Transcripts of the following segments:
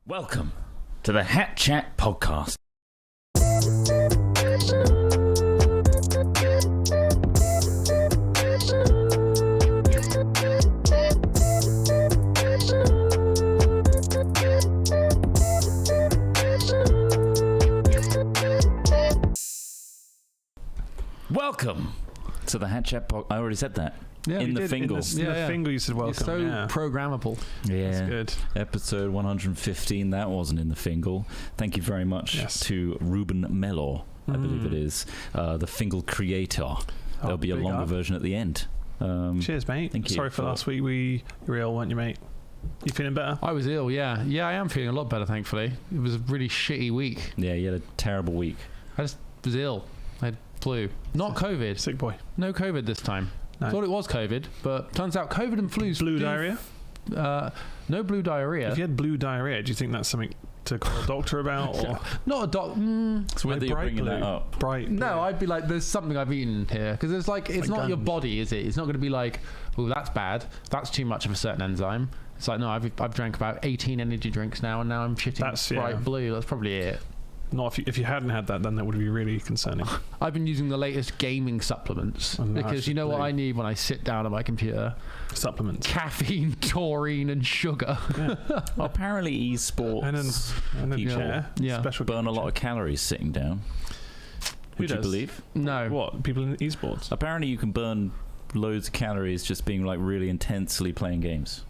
Welcome to the Hat Chat podcast. Welcome to the Hat Chat podcast. I already said that. Yeah, in the Fingal. In the Fingal, you said welcome. You're so programmable. Yeah. That's good. Episode 115, that wasn't in the Fingal. Thank you very much to Ruben Mellor, I believe it is, the Fingal creator. There'll be a longer version at the end. Cheers, mate. Thank you. Sorry for last week. You were ill, weren't you, mate? You feeling better? I was ill, yeah. Yeah, I am feeling a lot better, thankfully. It was a really shitty week. Yeah, you had a terrible week. I just was ill. I had flu. Not COVID. Sick boy. No COVID this time. No. Thought it was COVID, but turns out COVID and flu. Blue diarrhea? No blue diarrhea. If you had blue diarrhea, do you think that's something to call a doctor about? Or? Not a doctor. So whether you're bringing that up. Bright No, I'd be like, there's something I've eaten here. Because it's like, it's not your body, is it? It's not going to be like, oh, that's bad. That's too much of a certain enzyme. It's like, no, I've drank about 18 energy drinks now, and now I'm shitting bright blue. That's probably it. Not if you hadn't had that, then that would be really concerning. I've been using the latest gaming supplements because you know what I need when I sit down at my computer? Supplements. Caffeine, taurine, and sugar. Yeah. Well, apparently esports and then people special burn a lot of calories sitting down. Would you believe? No. What? People in esports? Apparently you can burn loads of calories just being like really intensely playing games.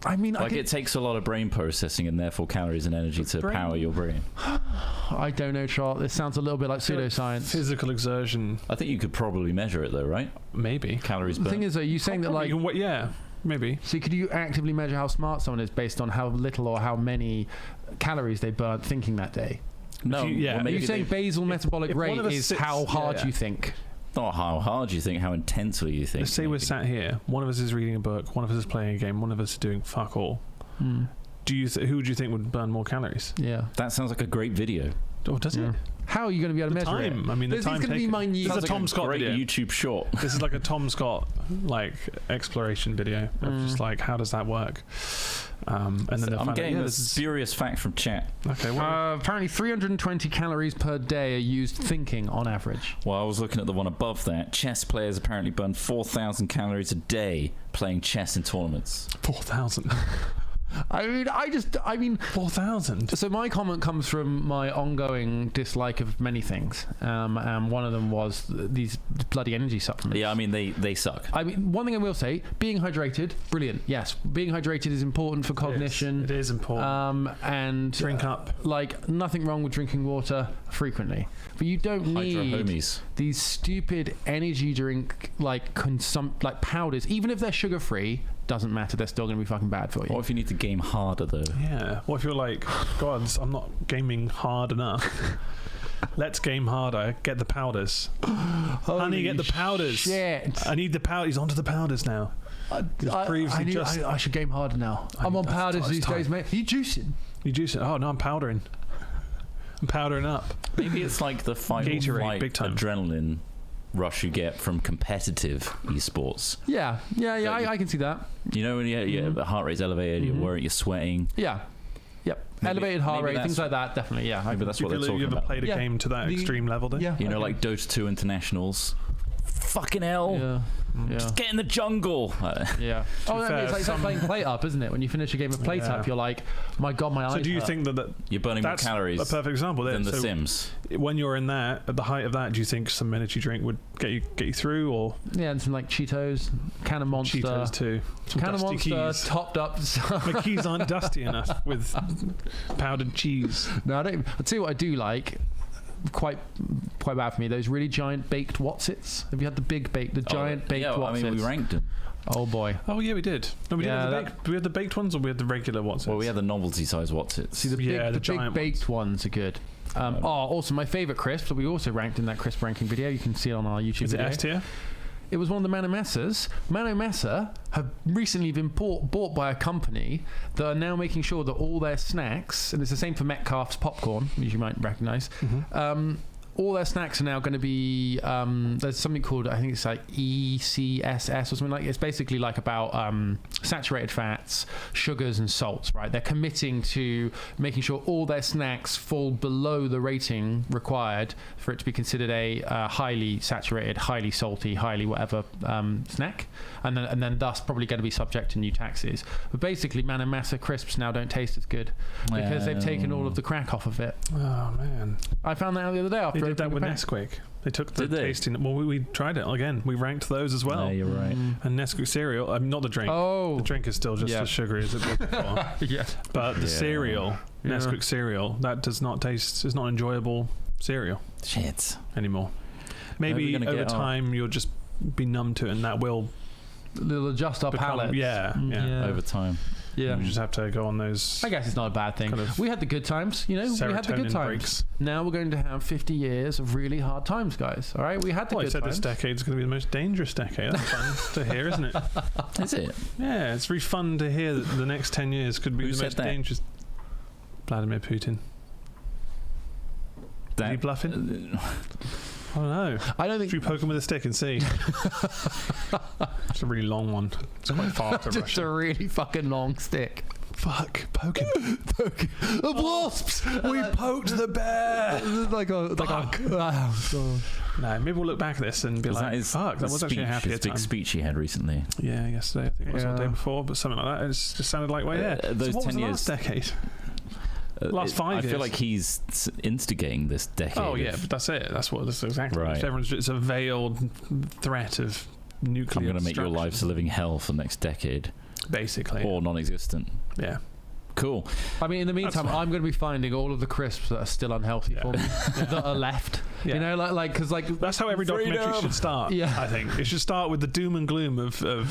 I mean, like it takes a lot of brain processing and therefore calories and energy to power your brain. I don't know, Trott. This sounds a little bit like pseudoscience. Physical exertion. I think you could probably measure it though, right? Maybe. Calories burned. The thing is, are you saying that like... yeah, maybe. So could you actively measure how smart someone is based on how little or how many calories they burnt thinking that day? No. Are you saying basal metabolic rate is how hard you think? Not how hard you think, how intensely you think. Let's say we're sat here. One of us is reading a book. One of us is playing a game. One of us is doing fuck all. Who would you think would burn more calories? Yeah, that sounds like a great video. Oh, does it? How are you going to be able to measure it? I mean, the time going to be minute. This is a Tom Scott great video. YouTube short. This is like a Tom Scott exploration video of just like how does that work? And then I'm getting this spurious fact from chat. Okay, apparently 320 calories per day are used thinking on average. Well, I was looking at the one above that. Chess players apparently burn 4,000 calories a day playing chess in tournaments. 4,000. I mean 4,000. So my comment comes from my ongoing dislike of many things, and one of them was these bloody energy supplements. Yeah, I mean they suck. I mean, one thing I will say: being hydrated, brilliant. Yes, being hydrated is important for cognition. It is important. And drink up. Like nothing wrong with drinking water frequently, but you don't need these stupid energy drink like powders, even if they're sugar free. Doesn't matter, they're still going to be fucking bad for you. What if you need to game harder though? Yeah. What if you're like, God, I'm not gaming hard enough. Let's game harder. Get the powders. Honey, get the powders. Shit. I need the powder. He's onto the powders now. I should game harder now. I'm on powders these days, mate. Are you juicing? You juicing? Oh no, I'm powdering. I'm powdering up. Maybe it's like the fight or flight adrenaline rush you get from competitive esports. Yeah, I can see that. You know when your heart rate's elevated, you're worried, you're sweating. Yeah. Yep. Elevated heart rate, things like that, definitely, yeah. Maybe that's what they're talking about. You ever played a game to that extreme level then? Yeah. You know, like Dota 2 internationals. Fucking hell. Yeah. Just get in the jungle. Yeah. It's like playing plate up, isn't it? When you finish a game of plate up, you're like, my God, my eyes. So do you think that you're burning more calories? A perfect example than The Sims. When you're in that, at the height of that, do you think some energy drink would get you through, or and some like Cheetos, Can of Monster, Cheetos too, some Can of Monster, keys. topped up. My keys aren't dusty enough with powdered cheese. No, I don't. I'll tell you what I do like. Quite bad for me. Those really giant baked Wotsits. Have you had the giant baked Wotsits? I mean, we ranked them. Oh boy. Oh yeah, we did. No, we did. We had the baked ones, or we had the regular Wotsits. Well, we had the novelty size Wotsits. See, the big baked ones are good. Also, my favourite crisp that we also ranked in that crisp ranking video. You can see it on our YouTube video. Is it S tier? It was one of the Mano Messas. Mano Messa have recently been bought by a company that are now making sure that all their snacks, and it's the same for Metcalf's popcorn, which you might recognise, all their snacks are now going to be there's something called, I think it's like ECSS or something like. It's basically like about saturated fats, sugars and salts, right? They're committing to making sure all their snacks fall below the rating required for it to be considered a highly saturated, highly salty, highly whatever snack, and then thus probably going to be subject to new taxes. But basically, Man and Massa crisps now don't taste as good because they've taken all of the crack off of it. Oh man, I found that out the other day after they did that with Nesquik. They took the tasting. Well, we tried it again. We ranked those as well. Yeah, you're right. And Nesquik cereal, not the drink. Oh, the drink is still just as sugary as it was before. Yeah, but the cereal, Nesquik cereal, that does not taste. It's not enjoyable cereal. Shit anymore. Maybe over time you'll just be numb to it, and that will. They'll adjust our palate. Yeah, over time. Yeah, we just have to go on those. I guess it's not a bad thing. We had the good times, we had the good times. Breaks. Now we're going to have 50 years of really hard times, guys. All right, we had the good times. This decade's going to be the most dangerous decade. That's fun to hear, isn't it? Is it? Yeah, it's really fun to hear that the next 10 years could be the most dangerous. Vladimir Putin. Are you bluffing? I don't know. I don't think. Should we poke him with a stick and see? It's a really long one. It's quite far to Just a really fucking long stick. Fuck, poke him. Poke him. Wasps! We poked the bear! No, maybe we'll look back at this and be like, fuck, that was actually a happier time. Big speech he had recently. Yeah, yesterday, I think it was, or the day before, but something like that. It just sounded like, those so what 10 was the years. Last decade? Last 5 years. I feel like he's instigating this decade. Oh yeah, but that's it. That's exactly. Right. It's a veiled threat of nuclear. I'm going to make your lives a living hell for the next decade, basically, or non-existent. Yeah. Cool. I mean, in the meantime, I'm going to be finding all of the crisps that are still unhealthy for me that are left. Yeah. Because that's how every documentary should start. Yeah. I think it should start with the doom and gloom of the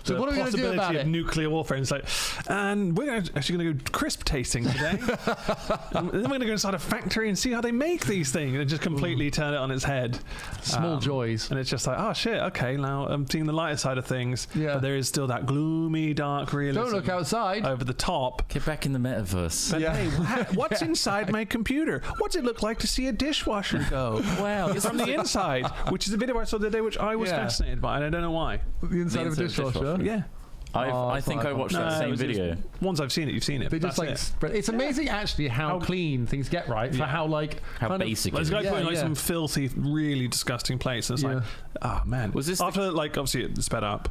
possibility of nuclear warfare. And it's like, and we're actually going to go crisp tasting today. And then we're going to go inside a factory and see how they make these things, and just completely turn it on its head. Small joys. And it's just like, oh shit, okay, now I'm seeing the lighter side of things. Yeah. But there is still that gloomy, dark realism. Don't look outside. Over the top. Get back in the metaverse. But hey, what's inside my computer? What's it look like to see a dishwasher go? Wow. From the inside, which is a video I saw the other day, which I was fascinated by, and I don't know why. The inside of a dishwasher? Yeah. I think I watched that same video. Once I've seen it, you've seen it. They just spread. It's amazing actually how clean things get, right? For how basic. There's a guy putting some filthy, really disgusting plates, and it's like, oh man. Was this after obviously it sped up?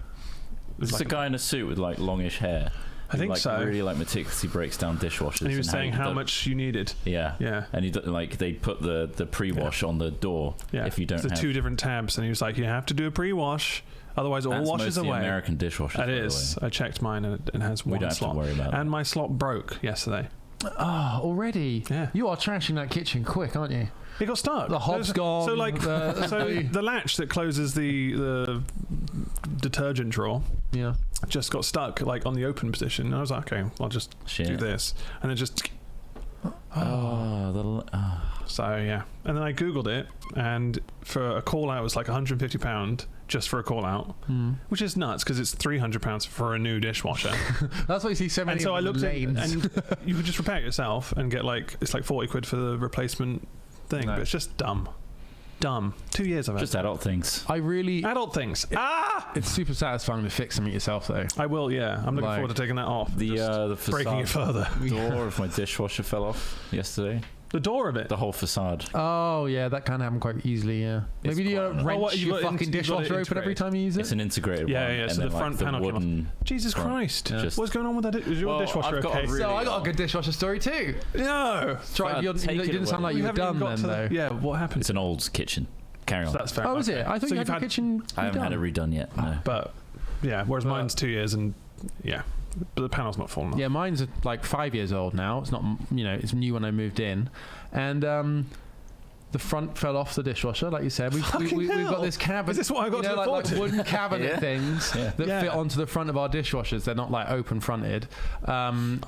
It's a guy in a suit with longish hair. I think so. Really meticulously breaks down dishwashers. And he was saying how much you needed. Yeah. And he they put the pre-wash on the door. Yeah. If you don't. The 2 different tabs, and he was like, you have to do a pre-wash, otherwise it all washes away. American dishwashers. That is. I checked mine, and it has one slot. We don't have to worry about it. And my slot broke yesterday. Oh, already? Yeah. You are trashing that kitchen quick, aren't you? It got stuck. The hob's gone. So the latch that closes the detergent drawer. Yeah. Just got stuck on the open position. And I was like, okay, I'll just do this, and it just. So yeah, and then I googled it, and for a call out it was like £150 just for a call out, which is nuts because it's £300 for a new dishwasher. That's why you see so many. And so I looked at, and you could just repair it yourself and get it's like 40 quid for the replacement thing, but it's just dumb. 2 years of it. Just adult things. Adult things. It's super satisfying to fix something yourself, though. I will. Yeah, I'm looking forward to taking that off. The breaking it further. Door of my dishwasher fell off yesterday. The door of it? The whole facade. Oh, yeah, that can happen quite easily, yeah. Maybe you wrench your fucking dishwasher open every time you use it? It's an integrated one. Yeah, so the front panel came off. Jesus Christ. Yeah. What's going on with that? Is your dishwasher okay? So I got a good dishwasher story too. No. You didn't sound like you were done then, though. Yeah, what happened? It's an old kitchen. Carry on. So that's fair. Oh, is it? I thought you had your kitchen I haven't had it redone yet, no. But, yeah, whereas mine's 2 years and, yeah. But the panel's not fallen off. Yeah, mine's 5 years old now. It's not, it's new when I moved in. And the front fell off the dishwasher, like you said. We've got this cabinet. Is this what I got to look forward to? Wooden cabinet things that fit onto the front of our dishwashers. They're not open fronted. My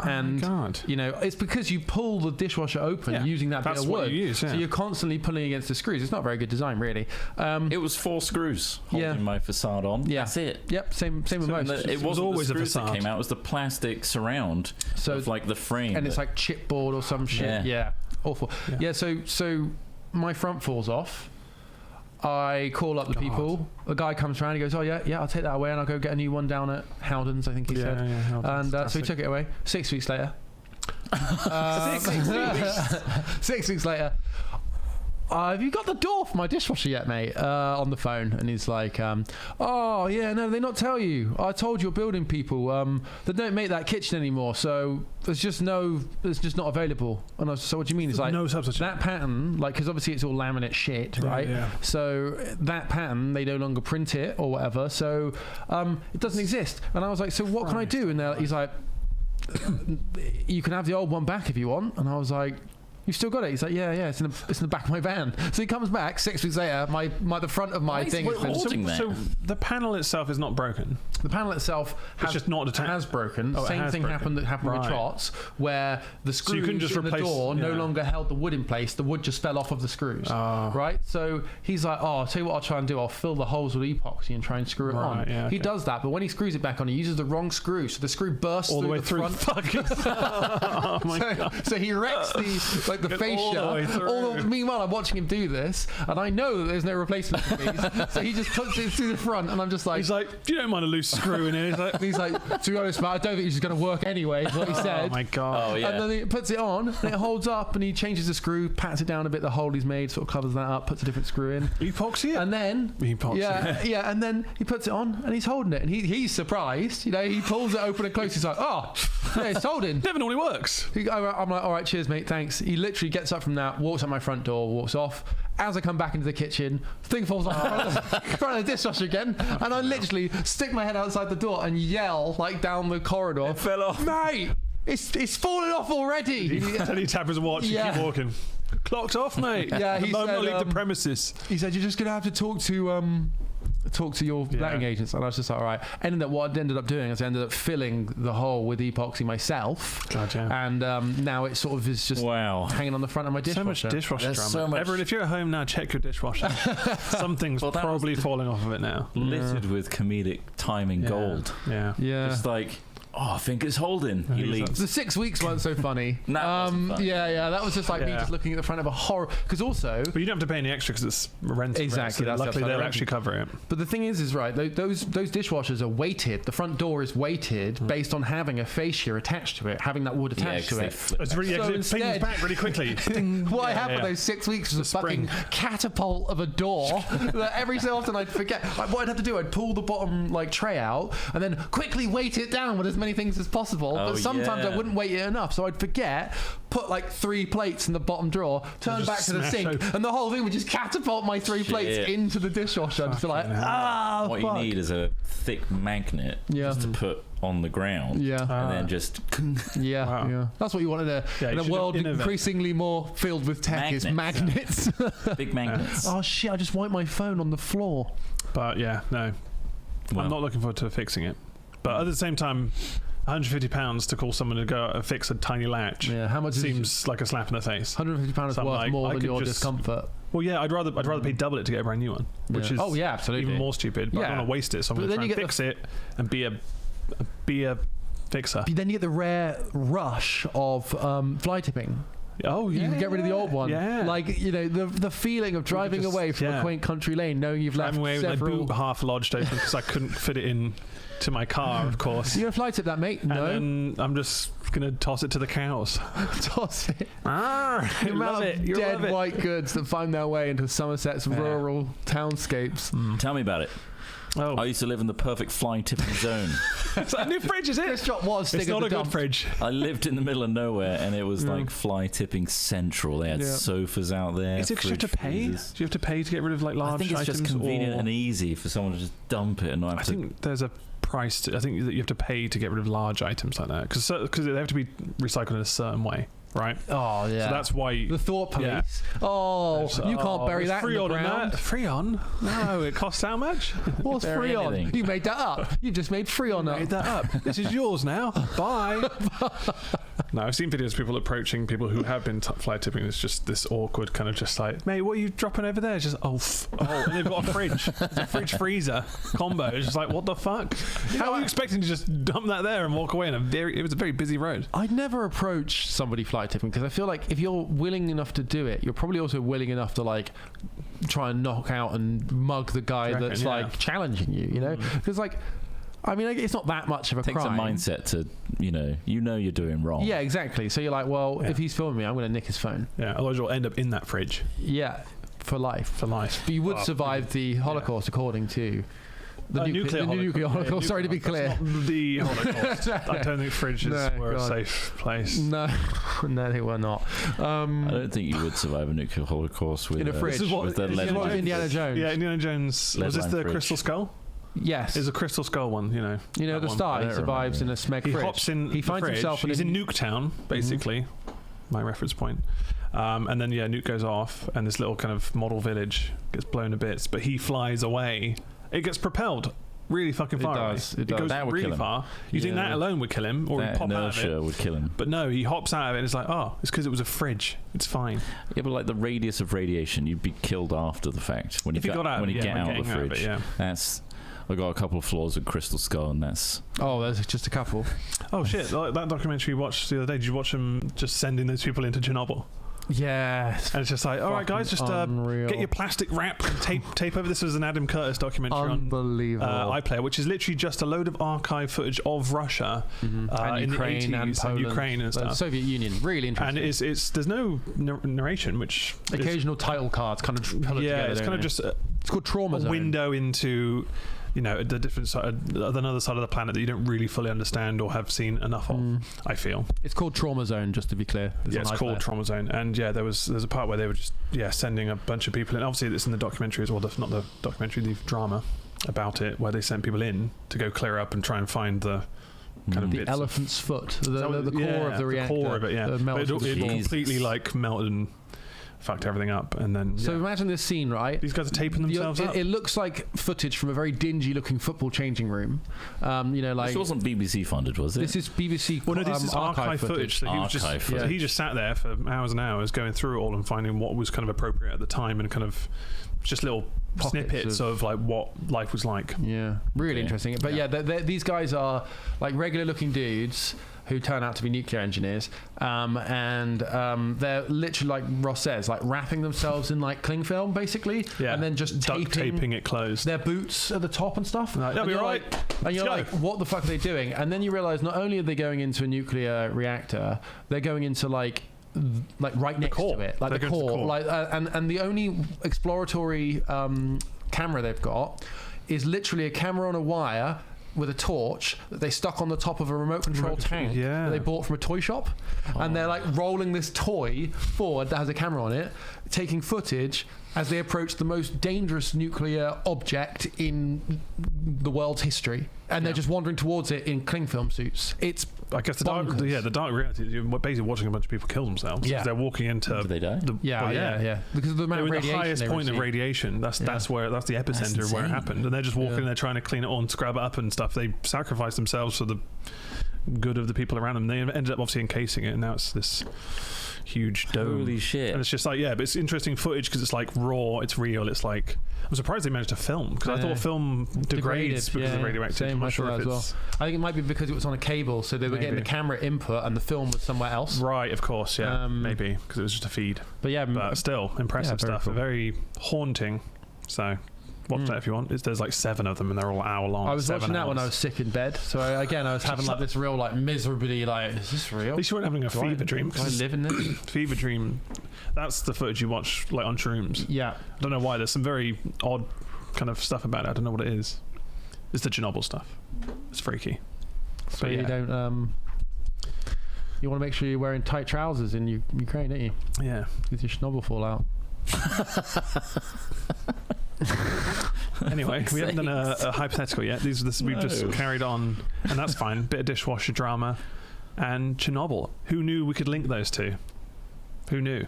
God. It's because you pull the dishwasher open using that bit of wood. What you use, So you're constantly pulling against the screws. It's not very good design, really. It was 4 screws holding my facade on. Yeah. That's it. Yep, same with most. It was always the screws that came out. It was the plastic surround of the frame. And it's like chipboard or some shit. Yeah. Awful. Yeah, so my front falls off. I call up the people. A guy comes around. He goes, "Oh yeah, I'll take that away, and I'll go get a new one down at Howden's." I think he said. And so he took it away. 6 weeks later. 6 weeks later. Have you got the door for my dishwasher yet, mate? On the phone, and he's like, "Oh yeah, no, they not tell you. I told your building people they don't make that kitchen anymore, so it's just not available." And I was, "So what do you mean?" He's like, "No substitute." That pattern, like, because obviously it's all laminate shit, right? Yeah. So that pattern, they no longer print it or whatever, so it doesn't exist. And I was like, "So what can I do?" And he's like, "You can have the old one back if you want." And I was like, "You've still got it?" He's like, yeah, it's in the back of my van. So he comes back 6 weeks later. The front of my thing. So the panel itself is not broken. The panel itself has broken. Same thing happened with Trott's, where the screws in the door no longer held the wood in place. The wood just fell off of the screws. Right. So he's like, "Oh, I'll tell you what I'll try and do. I'll fill the holes with epoxy and try and screw it on." Yeah, okay. He does that, but when he screws it back on, he uses the wrong screw, so the screw bursts all the way through the front. Oh my God. So he wrecks the fascia. Meanwhile, I'm watching him do this, and I know that there's no replacement for these. So he just puts it through the front, and I'm just like, he's like, "You don't mind a loose screw in here?" He's like, "To be honest, man, I don't think it's going to work anyway." Is what he said. Oh my God! Oh yeah. And then he puts it on, and it holds up, and he changes the screw, pats it down a bit. The hole he's made sort of covers that up, puts a different screw in, epoxy it, and then and then he puts it on, and he's holding it, and he's surprised. You know, he pulls it open and close. He's like, "Oh, yeah, it's holding." Never normally works. I'm like, "All right, cheers, mate, thanks." He literally gets up from that, walks out my front door, walks off. As I come back into the kitchen, thing falls off in front of the dishwasher again, and I literally stick my head outside the door and yell like down the corridor, "It fell off, mate! It's fallen off already!" Then he tap his watch and keep walking. "Clocked off, mate." Yeah, he said, leave the premises. He said, "You're just gonna have to talk to your letting agents." And I was just like, all right. And what I ended up doing is I ended up filling the hole with epoxy myself. Gotcha. And now it sort of is just hanging on the front of my dishwasher. So much dishwasher drama. Everyone, if you're at home now, check your dishwasher. Something's probably falling off of it now. Littered with comedic timing gold. Yeah. Just like, "Oh, I think it's holding." He leaves. The 6 weeks weren't so funny. Funny. Yeah. That was just like me just looking at the front of a horror. Because also, but you don't have to pay any extra because it's rented. Exactly. So luckily, they'll actually cover it. But the thing is right. Those dishwashers are weighted. The front door is weighted based on having a fascia attached to it, having that wood attached to it. It's really it pings back really quickly. What I had for those 6 weeks was a fucking catapult of a door that every so often I'd forget. What I'd have to do, I'd pull the bottom tray out and then quickly weight it down with as many things as possible. But sometimes I wouldn't weight it enough, so I'd forget, put 3 plates in the bottom drawer, turn back to the sink, and the whole thing would just catapult my 3 plates into the dishwasher. And just be like, what you need is a thick magnet just to put on the ground. And then just that's what you wanted in a world increasingly more filled with tech. Is magnets. Big magnets. Oh shit, I just wiped my phone on the floor. But I'm not looking forward to fixing it. But at the same time, £150 to call someone to go fix a tiny latch. Yeah, how much seems like a slap in the face. £150 is worth more than your discomfort. Well, yeah, I'd rather pay double it to get a brand new one, which is absolutely even more stupid. But I don't want to waste it, so I'm going to try and fix it and be a fixer. But then you get the rare rush of fly tipping. Oh yeah, you can get rid of the old one. Yeah, the feeling of driving away from a quaint country lane, knowing you've left away with my boot half lodged open because I couldn't fit it in to my car. Of course, you're gonna fly tip that, mate? No, and then I'm just gonna toss it to the cows. Toss it. The amount of dead white goods that find their way into Somerset's rural townscapes. Tell me about it. Oh. I used to live in the perfect fly tipping zone. It's like a new fridge, is it? This shop was. It's not a good fridge. I lived in the middle of nowhere, and it was like fly tipping central. They had sofas out there. Is it because you have to pay? Do you have to pay to get rid of large items? I think it's just convenient and easy for someone to just dump it and not have to. I think there's a price. I think that you have to pay to get rid of large items like that because they have to be recycled in a certain way. Right. Oh yeah. So that's why the thought police. Yeah. Oh, you can't bury that in the ground. Freon? No, it costs how much? What's Freon? Anything. You made that up. You just made Freon up. Made that up. This is yours now. Bye. No, I've seen videos of people approaching people who have been fly tipping. It's just this awkward kind of just like, mate, what are you dropping over there? It's just and they've got a fridge. It's a fridge freezer combo. It's just like, what the fuck? How are you expecting to just dump that there and walk away? It was a very busy road. I'd never approach somebody fly slightly different, because I feel like if you're willing enough to do it, you're probably also willing enough to like try and knock out and mug the guy that's like challenging you, you know? Because like, I mean, it's not that much of a crime. It takes a mindset to, you know you're doing wrong. Yeah, exactly. So you're like, well, if he's filming me, I'm going to nick his phone. Yeah, otherwise you'll end up in that fridge. Yeah, for life. But you would survive the Holocaust, according to the nuclear Holocaust. Sorry to be clear. That's not the Holocaust. I don't think fridges were a safe place. No, they were not. I don't think you would survive a nuclear Holocaust with in a fridge. With the lead line. Indiana Jones. Yeah, Indiana Jones. Was this the Crystal Skull? Yes, it's a Crystal Skull one. You know the star. He survives in a smeg fridge. He hops in. He finds himself. He's in Nuketown, basically. My reference point. And then Nuke goes off, and this little kind of model village gets blown to bits. But he flies away. It gets propelled really fucking far away. It goes really far. You think that alone would kill him, or he'd pop out of it? Would kill him. But no, he hops out of it, and it's like, oh, it's because it was a fridge. It's fine. Yeah, but like the radius of radiation, you'd be killed after the fact when you get out of the fridge. That's. I got a couple of floors of Crystal Skull, and that's... Oh, there's just a couple. Oh, shit. Like that documentary you watched the other day, did you watch them just sending those people into Chernobyl? Yeah. And it's just like, all right, guys, just get your plastic wrap and tape over. This was an Adam Curtis documentary on iPlayer, which is literally just a load of archive footage of Russia and Ukraine in the 80s and Poland, Ukraine and stuff. The Soviet Union. Really interesting. And it's there's no narration, which... Occasional title cards kind of pull it together. It's kind of just... it's called Trauma Zone. A window into... the different side, another side of the planet that you don't really fully understand or have seen enough of. I feel it's called Trauma Zone, just to be clear. It's called Trauma Zone, and there's a part where they were just sending a bunch of people in. Obviously, it's in the documentary as well. Not the documentary, the drama about it, where they sent people in to go clear up and try and find the kind of the elephant's foot, the core of the reactor. The core of it, it completely like melted and fucked everything up. And then so imagine this scene, right? These guys are taping themselves up. It looks like footage from a very dingy looking football changing room. Like this wasn't BBC funded, was it? This is BBC. Well, no, this is archive footage. So he just sat there for hours and hours going through it all and finding what was kind of appropriate at the time and kind of just little snippets of like what life was like. Yeah, really interesting. But these guys are like regular looking dudes who turn out to be nuclear engineers, and they're literally, like Ross says, like wrapping themselves in like cling film, basically, and then just taping it closed. Their boots at the top and stuff. That'll be right. And you're like, what the fuck are they doing? And then you realise not only are they going into a nuclear reactor, they're going into like right next to it, like the core. Like, and the only exploratory camera they've got is literally a camera on a wire with a torch that they stuck on the top of a remote control tank that they bought from a toy shop. And they're like rolling this toy forward that has a camera on it, taking footage as they approach the most dangerous nuclear object in the world's history. And they're just wandering towards it in cling film suits. It's I guess the dark reality is you're basically watching a bunch of people kill themselves. Yeah. They're walking into... Did they die? Because of the amount of radiation. The highest point of radiation. That's the epicenter of where it happened. And they're just walking, they're trying to clean it all and scrub it up and stuff. They sacrifice themselves for the good of the people around them. They ended up obviously encasing it, and now it's this huge dome. Holy shit. And it's just like, but it's interesting footage because it's like raw, it's real, it's like... I'm surprised they managed to film, because I thought film degrades because of radioactivity. I'm not sure if it's... I think it might be because it was on a cable, so they were getting the camera input and the film was somewhere else. Right, of course, maybe, because it was just a feed. But still, impressive stuff. Cool. Very haunting. So... watch that if you want. There's like 7 of them and they're all hour long. I was watching that when I was sick in bed. So I was having like this real like miserably like, is this real? At least you weren't having a fever dream. Do I live in this? Fever dream. That's the footage you watch like on shrooms. Yeah. I don't know why. There's some very odd kind of stuff about it. I don't know what it is. It's the Chernobyl stuff. It's freaky. So you don't... you want to make sure you're wearing tight trousers in Ukraine, don't you? Yeah. With your Chernobyl fallout. Anyway, we haven't done a hypothetical yet. We've just carried on, and that's fine. Bit of dishwasher drama and Chernobyl. Who knew we could link those two? Who knew?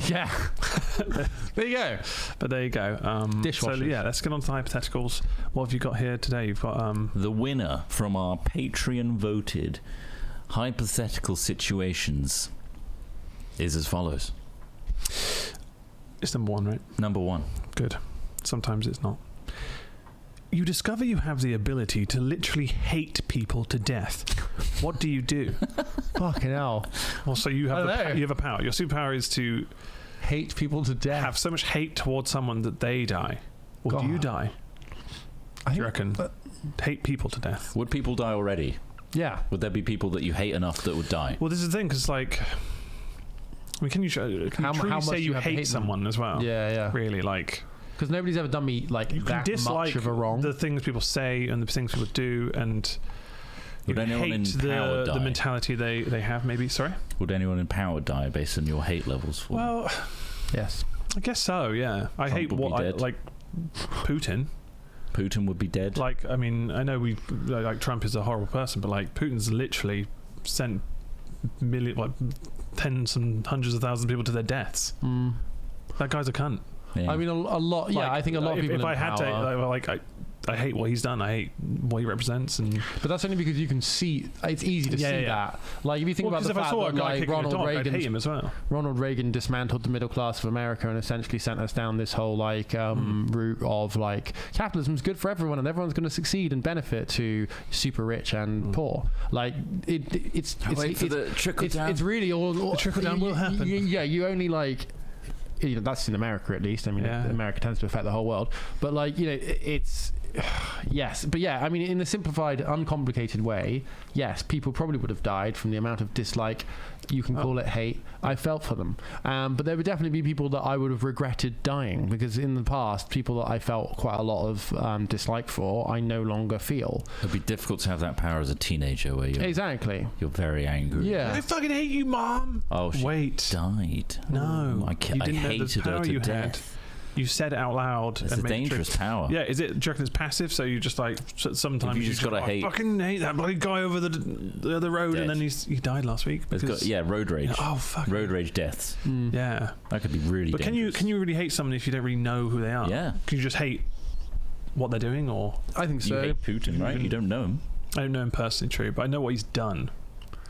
Yeah. There you go. But there you go. Dishwashers. So let's get on to the hypotheticals. What have you got here today? You've got the winner from our Patreon voted hypothetical situations is as follows. It's number 1, right? Number 1. Good. Sometimes it's not. You discover you have the ability to literally hate people to death. What do you do? Fucking hell. Well, so you have a power. Your superpower is to hate people to death. Have so much hate towards someone that they die. Or do you die? Do you reckon? Hate people to death. Would people die already? Yeah. Would there be people that you hate enough that would die? Well, this is the thing, because like, I mean, can you truly say you hate someone as well? Yeah. Really, like, because nobody's ever done me like you that can dislike much of a wrong. The things people say and the things people do, and you hate the mentality they have. Maybe. Sorry. Would anyone in power die based on your hate levels? Well, yes. I guess so. Yeah. I hate like Putin. Putin would be dead. Like, I mean, I know like Trump is a horrible person, but like Putin's literally sent tens and hundreds of thousands of people to their deaths. That guy's a cunt. Yeah. I mean, a lot. Yeah, I think a lot of people. If I had to, I hate what he's done. I hate what he represents, but that's only because you can see. It's easy to see that. Like if you think about the fact that like Ronald Reagan dismantled the middle class of America and essentially sent us down this whole like route of like capitalism's good for everyone and everyone's going to succeed and benefit to super rich and poor. Like it's the trickle down. It's really all the trickle down will happen. Yeah, you only like. That's in America at least. I mean, America tends to affect the whole world. But like, it's yes. But yeah, I mean, in a simplified, uncomplicated way, yes, people probably would have died from the amount of dislike. You can call it hate. I felt for them. But there would definitely be people that I would have regretted dying because in the past, people that I felt quite a lot of dislike for, I no longer feel. It'd be difficult to have that power as a teenager where you're very angry. Yeah. I fucking hate you, Mom. Oh, she died. No. I hated her to death. You said it out loud. It's a dangerous power. Yeah, do you reckon it's passive? So you just like sometimes you just gotta hate. I fucking hate that bloody guy over the other road, and then he died last week. Road rage. Oh fuck. Road rage deaths. Yeah, that could be really. But dangerous. can you really hate someone if you don't really know who they are? Yeah. Can you just hate what they're doing, or I think so. You hate Putin, right? You don't know him. I don't know him personally, true, but I know what he's done.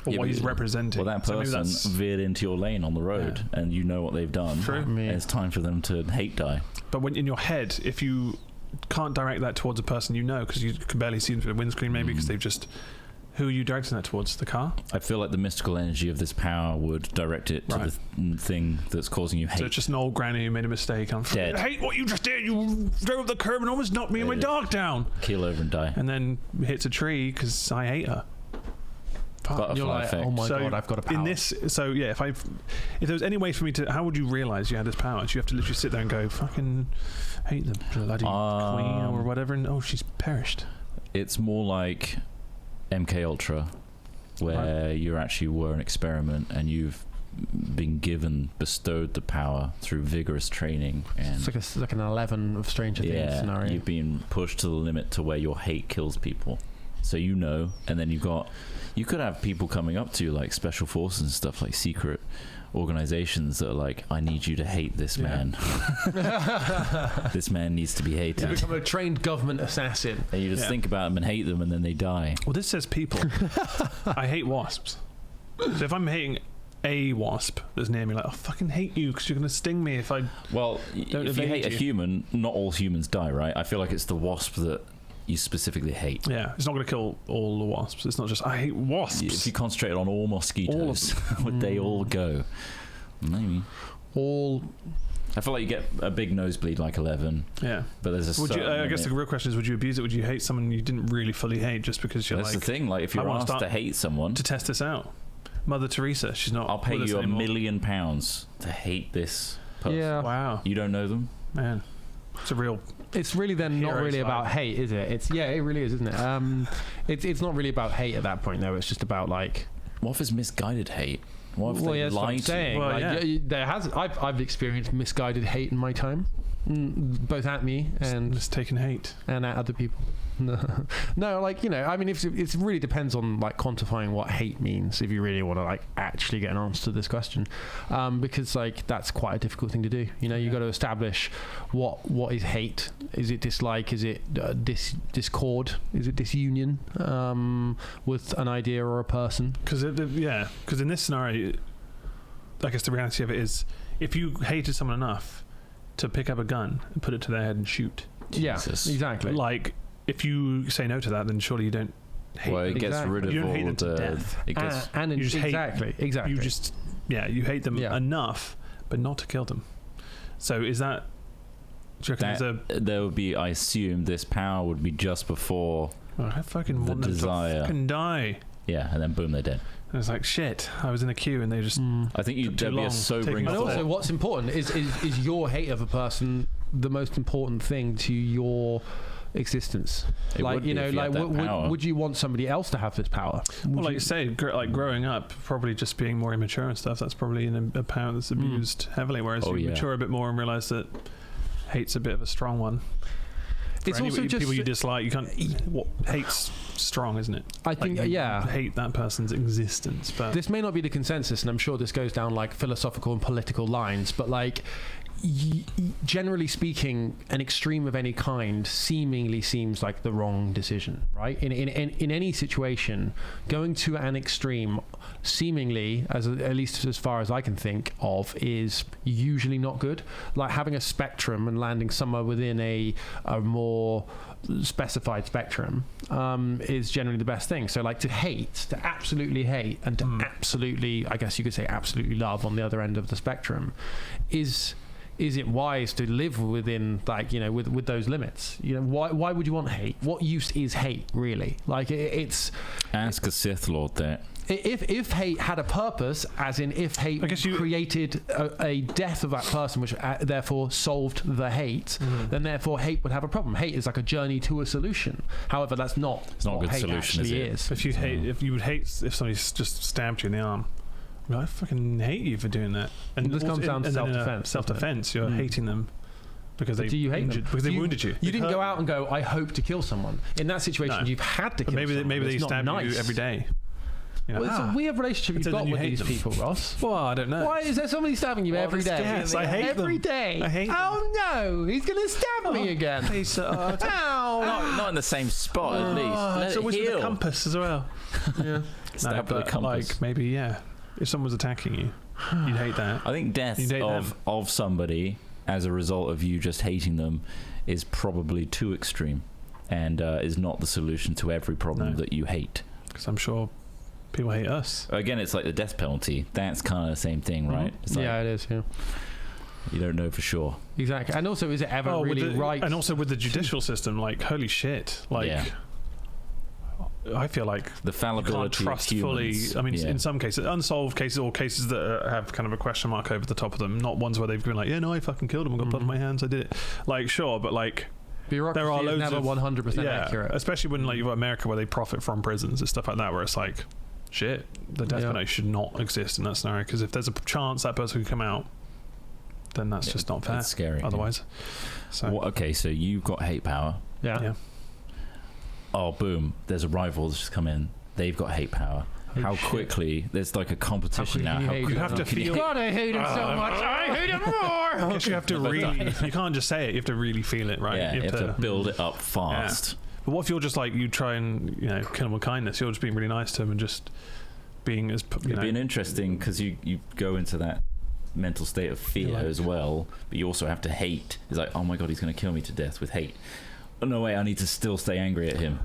Or what he's representing. Well, that person veered into your lane on the road, and you know what they've done. True. And it's time for them to hate die. But when in your head, if you can't direct that towards a person you know, because you can barely see them through the windscreen, maybe because they've just... Who are you directing that towards? The car? I feel like the mystical energy of this power would direct it to the thing that's causing you hate. So it's just an old granny who made a mistake. I hate what you just did. You drove up the curb and almost knocked me and my dog down. Keel over and die. And then hits a tree because I hate her. Butterfly like, effect. Oh my god, I've got a power. In this, so yeah, if there was any way for me to, how would you realise you had this power? So you have to literally sit there and go, fucking hate the bloody queen or whatever, and she's perished. It's more like MK Ultra, where you actually were an experiment and you've been bestowed the power through vigorous training, and it's like an 11 of Stranger Things scenario. You've been pushed to the limit to where your hate kills people. So and then you could have people coming up to you like special forces and stuff, like secret organizations that are like, I need you to hate this man. This man needs to be hated. You become a trained government assassin. And you just think about them and hate them, and then they die. Well, this says people. I hate wasps. So if I'm hating a wasp that's near me, like, I fucking hate you because you're going to sting me if I if you hate a human, not all humans die, right? I feel like it's the wasp that you specifically hate. Yeah, it's not going to kill all the wasps. It's not just, I hate wasps. If you concentrate on all mosquitoes, would they all go? Maybe. I feel like you get a big nosebleed like 11. Yeah. But there's a I guess the real question is, would you abuse it? Would you hate someone you didn't really fully hate just because you're That's the thing. Like, if you're asked to hate someone... To test this out. Mother Teresa, she's not... I'll pay you £1 million to hate this person. Yeah. Wow. You don't know them? Man. It's really then not really about hate, is it? It really is, isn't it? It's not really about hate at that point, though. It's just about like, what if it's misguided hate? What if they lie to you? Well, I've experienced misguided hate in my time, both at me and mistaken hate, and at other people. No, like, I mean, it really depends on like quantifying what hate means, if you really want to like actually get an answer to this question, because like that's quite a difficult thing to do. You've got to establish what is hate. Is it dislike? Is it discord? Is it disunion with an idea or a person? Because in this scenario, I guess the reality of it is, if you hated someone enough to pick up a gun and put it to their head and shoot. Jesus. Yeah, exactly. Like, if you say no to that, then surely you don't hate. Well, it gets rid of you don't all hate them to death. And you just exactly. You just you hate them enough, but not to kill them. So is that? Do you reckon there would be? I assume this power would be just before I fucking want them desire. to fucking die. Yeah, and then boom, they're dead. And it's like shit. I was in a queue and they just. I think there'd be a sobering. And also, what's important is your hate of a person the most important thing to your existence? It like, would you know, like would you want somebody else to have this power? Well, like you say, like growing up, probably just being more immature and stuff. That's probably a power that's abused heavily. Whereas you mature a bit more and realize that hate's a bit of a strong one. It's also just people you dislike. You can't. Hate's strong, isn't it? I think, hate that person's existence. But this may not be the consensus, and I'm sure this goes down like philosophical and political lines. But like, generally speaking, an extreme of any kind seemingly seems like the wrong decision, right? In any situation, going to an extreme, seemingly, at least as far as I can think of, is usually not good. Like having a spectrum and landing somewhere within a more specified spectrum is generally the best thing. So like to absolutely hate, and to absolutely, I guess you could say absolutely love on the other end of the spectrum, is it wise to live within, like, you know, with those limits? You know, why would you want hate? What use is hate, really? Like, it's... Ask a Sith Lord that. If hate had a purpose, as in if hate created a death of that person, which therefore solved the hate, then therefore hate would have a problem. Hate is like a journey to a solution. However, that's not what a good hate solution, actually is. If you would hate if somebody just stabbed you in the arm, I fucking hate you for doing that. And this comes down to self-defense. Self-defense, you're hating them because do you hate them? Because they wounded you. You didn't go out and go, I hope to kill someone. In that situation, you've had to kill someone. Maybe they stab you every day. You know, it's a weird relationship you've got with these people, Ross. Well, I don't know. Why is there somebody stabbing you every day? Yes, I hate them. Every day. I hate them. Oh no, he's going to stab me again. Not in the same spot, at least. Let it heal. With the compass as well. Yeah. Stab with a compass. Like, maybe, if someone was attacking you, you'd hate that. I think death of somebody as a result of you just hating them is probably too extreme, and is not the solution to every problem that you hate. Because I'm sure people hate us. Again, it's like the death penalty. That's kind of the same thing, right? It's like, it is. Yeah. You don't know for sure. Exactly. And also, is it ever really right? And also with the judicial system, like, holy shit. Like, I feel like the fallibility you can't trust of humans. fully. I mean, in some cases, unsolved cases, or cases that have kind of a question mark over the top of them, not ones where they've been like, I fucking killed him, I got blood on my hands, I did it. Like, sure, but like, bureaucracy there are loads is never 100% accurate. Especially when, like, you've got America where they profit from prisons and stuff like that, where it's like, shit, the death penalty should not exist in that scenario, because if there's a chance that person can come out, then that's just not fair. That's scary. Otherwise. So so you've got hate power. Yeah. Oh, boom! There's a rival that's just come in. They've got hate power. How quickly? There's like a competition now. You have to feel. God, I hate him so much. I hate him more. I guess you have to really. You can't just say it. You have to really feel it, right? Yeah, you have to build it up fast. Yeah. But what if you're just like, you try and kill him with kindness? You're just being really nice to him and just being as It'd be interesting because you go into that mental state of fear as well, but you also have to hate. It's like, oh my god, he's going to kill me to death with hate. Oh, no way, I need to still stay angry at him.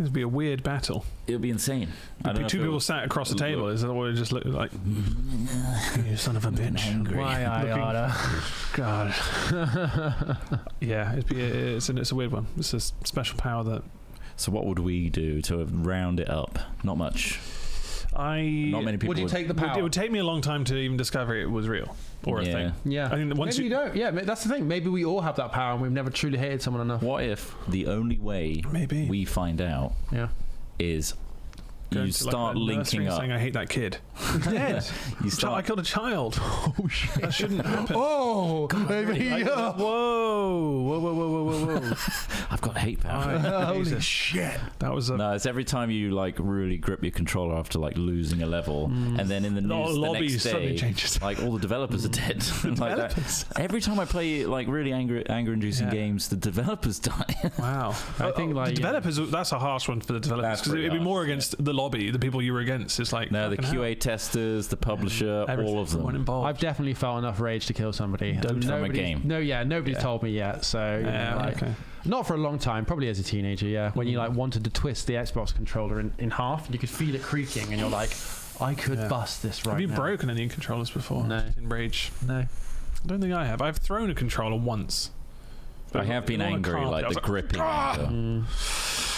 It would be a weird battle. It would be insane. It'd be two people sat across the table. Is that what it just looked like? You son of a bitch. Angry. Why I oughta. God. Yeah, it's a weird one. It's a special power that... So what would we do to round it up? Not much. Not many people would you take the power? It would take me a long time to even discover it was real or a thing. Yeah. I think that once maybe you don't. Yeah, that's the thing. Maybe we all have that power and we've never truly hated someone enough. What if the only way we find out is you start linking up? Saying, I hate that kid. He's dead. I killed a child. Oh shit! That shouldn't happen. Oh, whoa! I've got hate power. Holy shit! That was no. It's every time you like really grip your controller after like losing a level, and then in the news the next day, changes. Like all the developers are dead. Like that. Every time I play like really anger-inducing games, the developers die. Wow. I think like the developers. That's a harsh one for the developers because it'd be more against the lobby, the people you were against. It's like no, the QA testers, the publisher, all of them. Involved. I've definitely felt enough rage to kill somebody. From a game. Nobody's told me yet. So Not for a long time, probably as a teenager, yeah. When you like wanted to twist the Xbox controller in half, and you could feel it creaking, and you're like, I could bust this right now. Have you broken any controllers before? No. In Rage? No. I don't think I have. I've thrown a controller once. I have been angry, like the gripping anger.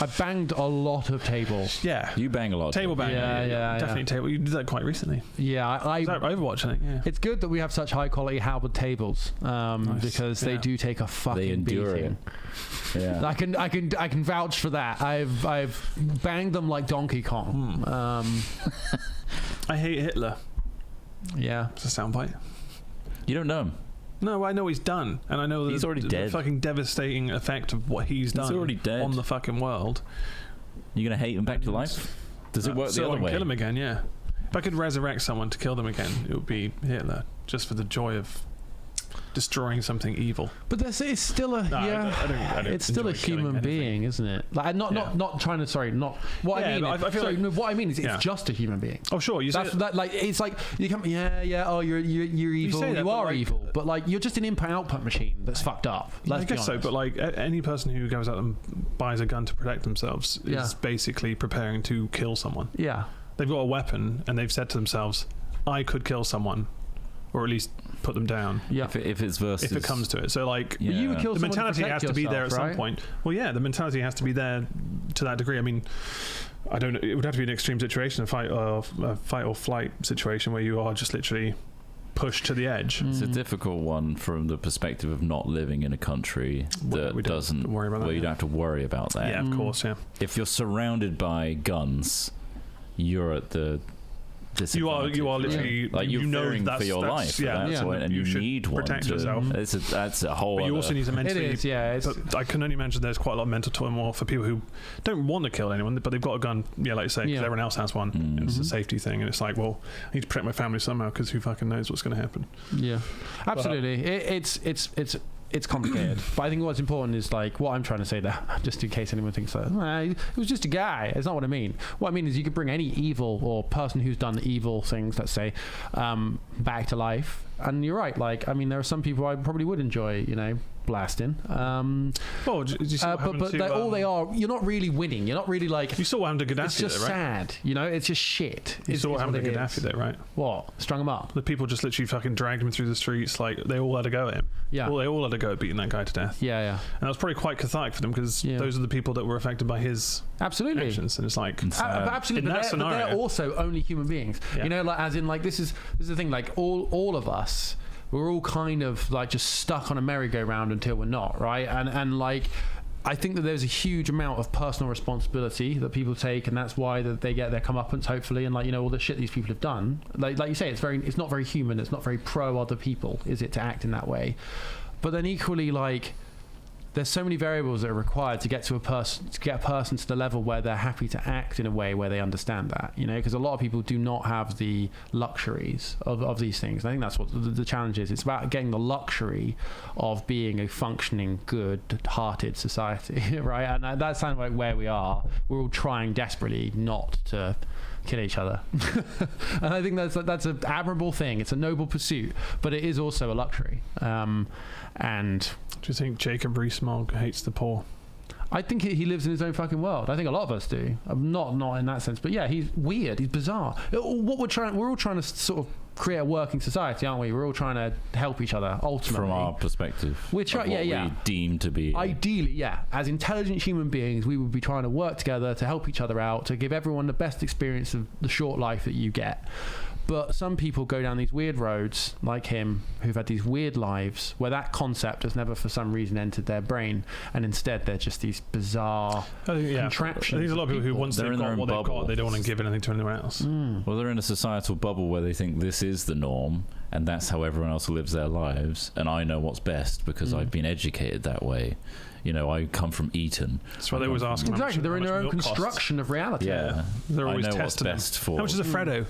I banged a lot of tables. Yeah. You bang a lot. Table bang. Yeah. Definitely table. You did that quite recently. Yeah. Was that Overwatch, I think? Yeah. It's good that we have such high quality Halberd tables because they do take a fucking beating. Yeah. I can vouch for that. I've banged them like Donkey Kong. I hate Hitler. Yeah. It's a soundbite. You don't know him. No, I know he's done, and I know he's already dead. The fucking devastating effect of what he's done. He's already dead on the fucking world. You're gonna hate him back to life? Does it work the other way? Kill him again, yeah. If I could resurrect someone to kill them again, it would be Hitler, just for the joy of destroying something evil. But it's still a I don't it's still a human being, isn't it? Like not trying to what I mean. What I mean is it's just a human being. Oh sure, you say that like it's like you come oh you're evil, you are evil, but like you're just an input output machine that's fucked up. I guess so, but like any person who goes out and buys a gun to protect themselves is basically preparing to kill someone. Yeah, they've got a weapon and they've said to themselves, I could kill someone, or at least put them down. Yeah, if it's versus, if it comes to it. So like, you would kill the mentality has to be there at right? some point. Well, yeah, the mentality has to be there to that degree. I mean, I don't know. It would have to be an extreme situation, a fight or flight situation where you are just literally pushed to the edge. It's a difficult one from the perspective of not living in a country that doesn't worry about that. Well, you don't have to worry about that. Yeah, of course. Yeah. If you're surrounded by guns, you're at the You are literally like you're fearing for your life at that point, and you need one protect to yourself. That's a whole. But you also need to mentally. It is, yeah. But I can only imagine there's quite a lot of mental turmoil for people who don't want to kill anyone, but they've got a gun. Yeah, like you say, because everyone else has one. And it's a safety thing, and it's like, well, I need to protect my family somehow because who fucking knows what's going to happen? Yeah, absolutely. It's complicated, but I think what's important is like what I'm trying to say there, just in case anyone thinks that it was just a guy. It's not what I mean. What I mean is you could bring any evil or person who's done evil things, let's say, back to life. And you're right. Like, I mean, there are some people I probably would enjoy, blasting. Well, did you see but all they are, you're not really winning. You're not really like. You saw what happened to Gaddafi, it's just though, right? sad. It's just shit. You saw what happened to Gaddafi, though, right? What? Strung him up? The people just literally fucking dragged him through the streets. Like, they all had a go at him. Yeah. Well, they all had a go at beating that guy to death. Yeah, yeah. And that was probably quite cathartic for them because those are the people that were affected by his actions. And it's like, absolutely. But they're also only human beings. Yeah. Like as in like this is the thing. Like all of us. We're all kind of like just stuck on a merry-go-round until we're not, right? And like, I think that there's a huge amount of personal responsibility that people take, and that's why that they get their comeuppance, hopefully, and like all the shit these people have done. Like you say, it's not very human. It's not very pro other people, is it, to act in that way? But then equally, like, there's so many variables that are required to get a person to the level where they're happy to act in a way where they understand that, because a lot of people do not have the luxuries of these things. And I think that's what the challenge is. It's about getting the luxury of being a functioning, good-hearted society, right? And that sounds like where we are. We're all trying desperately not to kill each other. And I think that's an admirable thing. It's a noble pursuit, but it is also a luxury. And do you think Jacob Rees-Mogg hates the poor? I think he lives in his own fucking world. I think a lot of us do. Not in that sense, but yeah, he's weird. He's bizarre. We're all trying to sort of create a working society, aren't we? We're all trying to help each other ultimately. From our perspective, we're trying. We deem to be ideally, as intelligent human beings, we would be trying to work together to help each other out, to give everyone the best experience of the short life that you get. But some people go down these weird roads, like him, who've had these weird lives where that concept has never, for some reason, entered their brain, and instead they're just these bizarre contraptions. I think there's a lot of people who, once they've got what they've got, they don't want to give anything to anyone else. Well, they're in a societal bubble where they think this is the norm, and that's how everyone else lives their lives, and I know what's best because I've been educated that way. I come from Eton. That's why they always ask. Exactly, they're in their own construction of reality. Yeah, they're always I know testing what's best for. How much is a Freddo?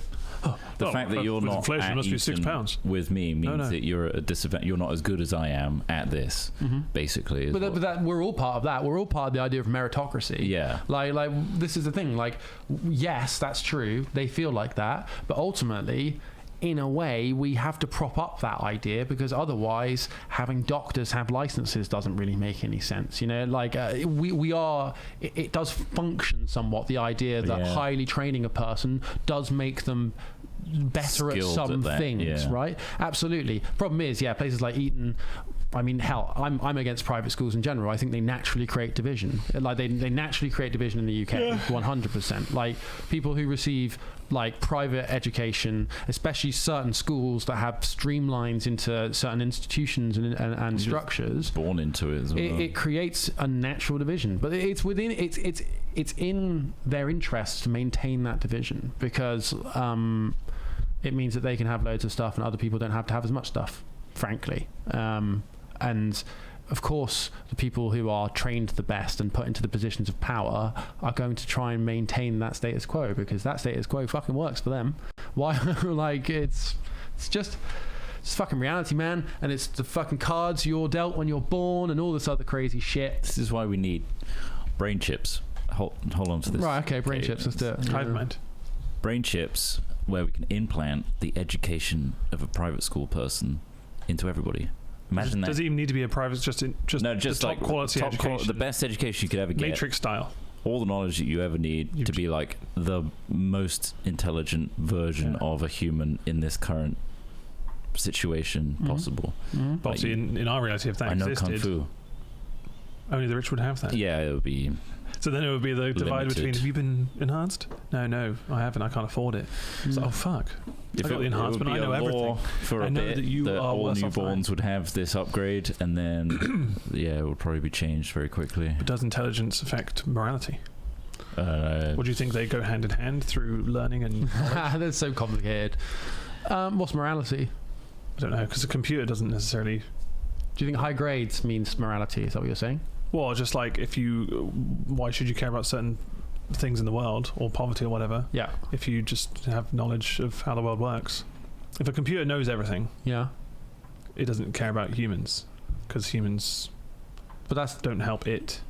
The fact that you're not inflation, at must be £6 with me means that you're at a disadvantage. You're not as good as I am at this, basically. But that we're all part of that. We're all part of the idea of meritocracy. Yeah. Like this is the thing. Like, yes, that's true. They feel like that, but ultimately, in a way, we have to prop up that idea, because otherwise having doctors have licenses doesn't really make any sense. You know, like it does function somewhat, the idea that highly training a person does make them better at some things, right? Absolutely. Problem is, places like Eton, I mean, hell, I'm against private schools in general. I think they naturally create division. Like they naturally create division in the UK, 100%. Like people who receive like private education, especially certain schools that have streamlines into certain institutions and structures, born into it as well. It creates a natural division, but it's within it's in their interest to maintain that division, because it means that they can have loads of stuff and other people don't have to have as much stuff, frankly. And of course, the people who are trained the best and put into the positions of power are going to try and maintain that status quo, because that status quo fucking works for them. Why? Like it's fucking reality, man. And it's the fucking cards you're dealt when you're born and all this other crazy shit. This is why we need brain chips. Hold on to this. Right, okay, brain chips. Let's do it. Hive mind. Brain chips, where we can implant the education of a private school person into everybody. Imagine that. Does it even need to be a private? Just the top like quality education, the best education you could ever get. Matrix style. All the knowledge that you ever need to be like the most intelligent version of a human in this current situation possible. But obviously, in our reality, if that existed, Kung Fu. Only the rich would have that. Yeah, it would be. So then it would be the divide between, have you been enhanced? No, I haven't. I can't afford it. So, oh fuck. If I got the enhancement, I know everything. For I know bit, that you are all worse newborns would have this upgrade, and then it would probably be changed very quickly. But does intelligence affect morality? What do you think, they go hand in hand through learning and knowledge? That's so complicated. What's morality? I don't know, because a computer doesn't necessarily. Do you think high grades means morality? Is that what you're saying? Well, just like why should you care about certain things in the world, or poverty or whatever? Yeah. If you just have knowledge of how the world works. If a computer knows everything, it doesn't care about humans, because humans don't help it.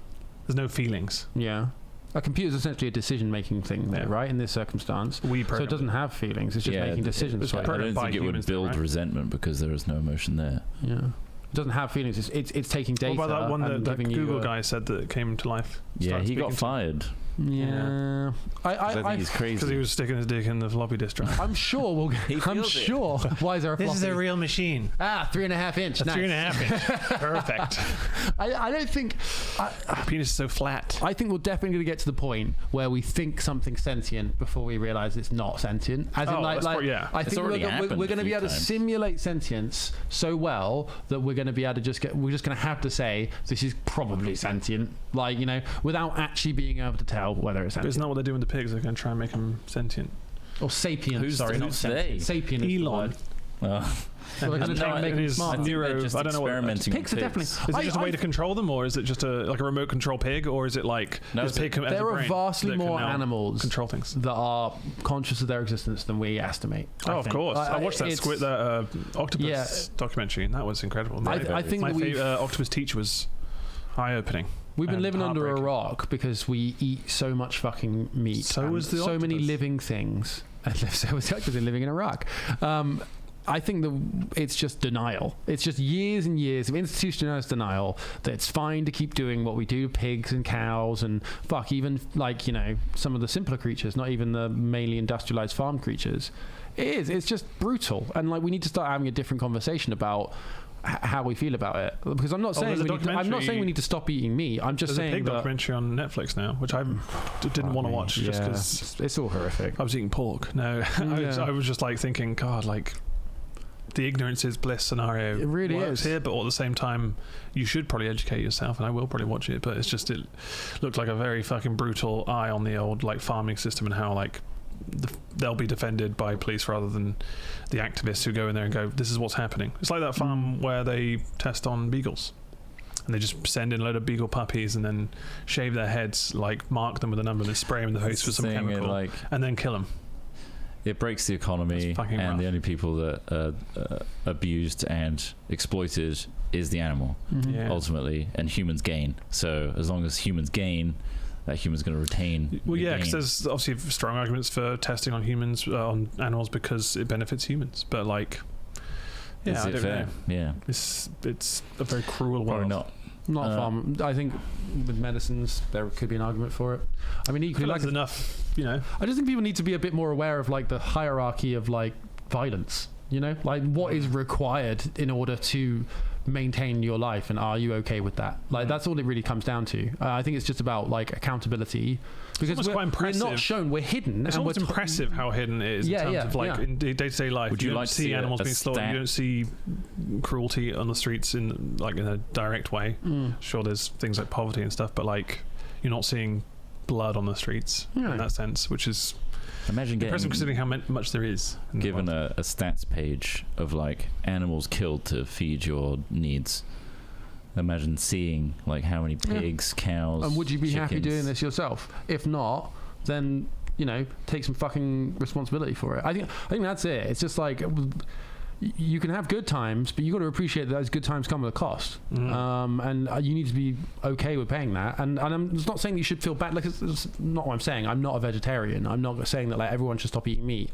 There's no feelings. Yeah. A computer is essentially a decision-making thing there, right? In this circumstance. So it doesn't have feelings. It's just making decisions. I don't think it would build resentment, because there is no emotion there. Yeah. It doesn't have feelings. It's taking data. What about that one that Google guy said that came to life? Yeah, he got fired. Yeah. I think he's crazy, because he was sticking his dick in the floppy disk drive. I'm sure I'm sure. Why is there a floppy? This is a real machine. 3.5 inch. Nice. 3.5 inch. Perfect. I don't think penis is so flat. I think we're definitely going to get to the point where we think something's sentient before we realize it's not sentient. As in, I think we're going to be able to simulate sentience so well that we're going to be able to we're just going to have to say this is probably sentient, like, you know, without actually being able to tell whether it's sentient. But it's not what they do with the pigs. They're going to try and make them sentient. Or sapient. Who's not sentient. Sapient is Elon. Well, they're going to try and make them smart. I don't know what pigs are definitely. Is it just a way to control them, or is it just like a remote control pig, or is it like there are vastly more animals control things that are conscious of their existence than we estimate. Of course. I watched that octopus documentary, and that was incredible. I think my favorite octopus teacher was eye-opening. We've been living under a rock because we eat so much fucking meat. So many living things. So was the octopus living in a rock. I think it's just denial. It's just years and years of institutionalized denial that it's fine to keep doing what we do to pigs and cows and even like, you know, some of the simpler creatures, not even the mainly industrialized farm creatures. It's just brutal. And like, we need to start having a different conversation about how we feel about it, because I'm not saying we need to stop eating meat. I'm just saying there's a pig documentary on Netflix now, which I didn't want to watch just because it's all horrific. I was eating pork. No, I was just like thinking, God, like the ignorance is bliss scenario. It really works here, but at the same time, you should probably educate yourself, and I will probably watch it. But it's just, it looked like a very fucking brutal eye on the old like farming system and how like they'll be defended by police rather than the activists who go in there and go, this is what's happening. It's like that farm where they test on beagles, and they just send in a load of beagle puppies and then shave their heads, like mark them with a number and then spray them in the face with some chemical, and then kill them. It breaks the economy, and rough. The only people that are abused and exploited is the animal, ultimately, and humans gain. So as long as humans gain, that humans are going to retain. Well, yeah, because there's obviously strong arguments for testing on humans, on animals, because it benefits humans. But like, yeah, I don't know. Yeah, it's a very cruel Probably world. Not farm. I think with medicines there could be an argument for it. I mean, equally, like enough, you know. I just think people need to be a bit more aware of like the hierarchy of like violence. You know, like what is required in order to maintain your life, and are you okay with that? Like that's all it really comes down to. I think it's just about like accountability, because we're not shown, we're hidden. It's almost impressive how hidden it is in terms of like in day-to-day life. Would you don't see animals being slaughtered? You don't see cruelty on the streets in a direct way. Sure, there's things like poverty and stuff, but like you're not seeing blood on the streets in that sense, which is imagine impressive considering how much there is. Given a stats page of like animals killed to feed your needs. Imagine seeing like how many pigs, cows, and would you be chickens. happy doing this yourself? If not, then take some fucking responsibility for it. I think that's it. It's just like you can have good times, but you got to appreciate that those good times come with a cost, and you need to be okay with paying that. And I'm not saying that you should feel bad. Like it's not what I'm saying. I'm not a vegetarian. I'm not saying that like everyone should stop eating meat.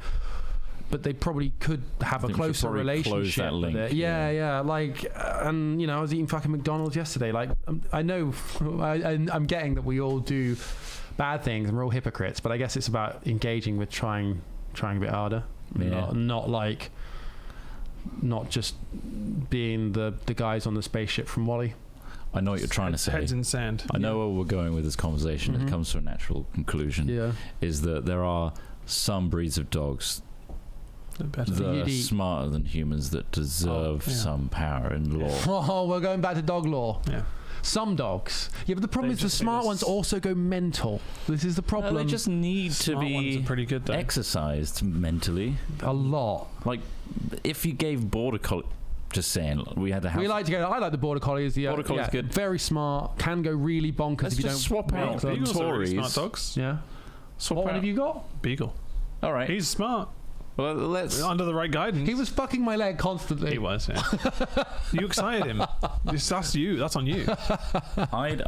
But they probably could have a closer relationship with it. Yeah. Like, and I was eating fucking McDonald's yesterday. Like, I know, I'm getting that we all do bad things and we're all hypocrites. But I guess it's about engaging with trying a bit harder. Yeah. Not just being the guys on the spaceship from WALL-E. I know what you're trying to say. Heads in sand. I know where we're going with this conversation. It comes to a natural conclusion. Yeah. Is that there are some breeds of dogs that are smarter than humans that deserve some power in law. Oh, we're going back to dog law. Yeah. Some dogs. Yeah, but the problem is the smart ones also go mental. This is the problem. They just need to be pretty good, exercised mentally. A lot. Like, if you gave Border Collie... Just saying, we had to have... I like the Border Collie. Border Collie's good. Very smart. Can go really bonkers if you don't... swap out Beagles Tories. Smart dogs. Yeah. What one have you got? Beagle. All right. He's smart. Well, let's... Under the right guidance. He was fucking my leg constantly. He was, yeah. You excited him. That's you. That's on you. I'd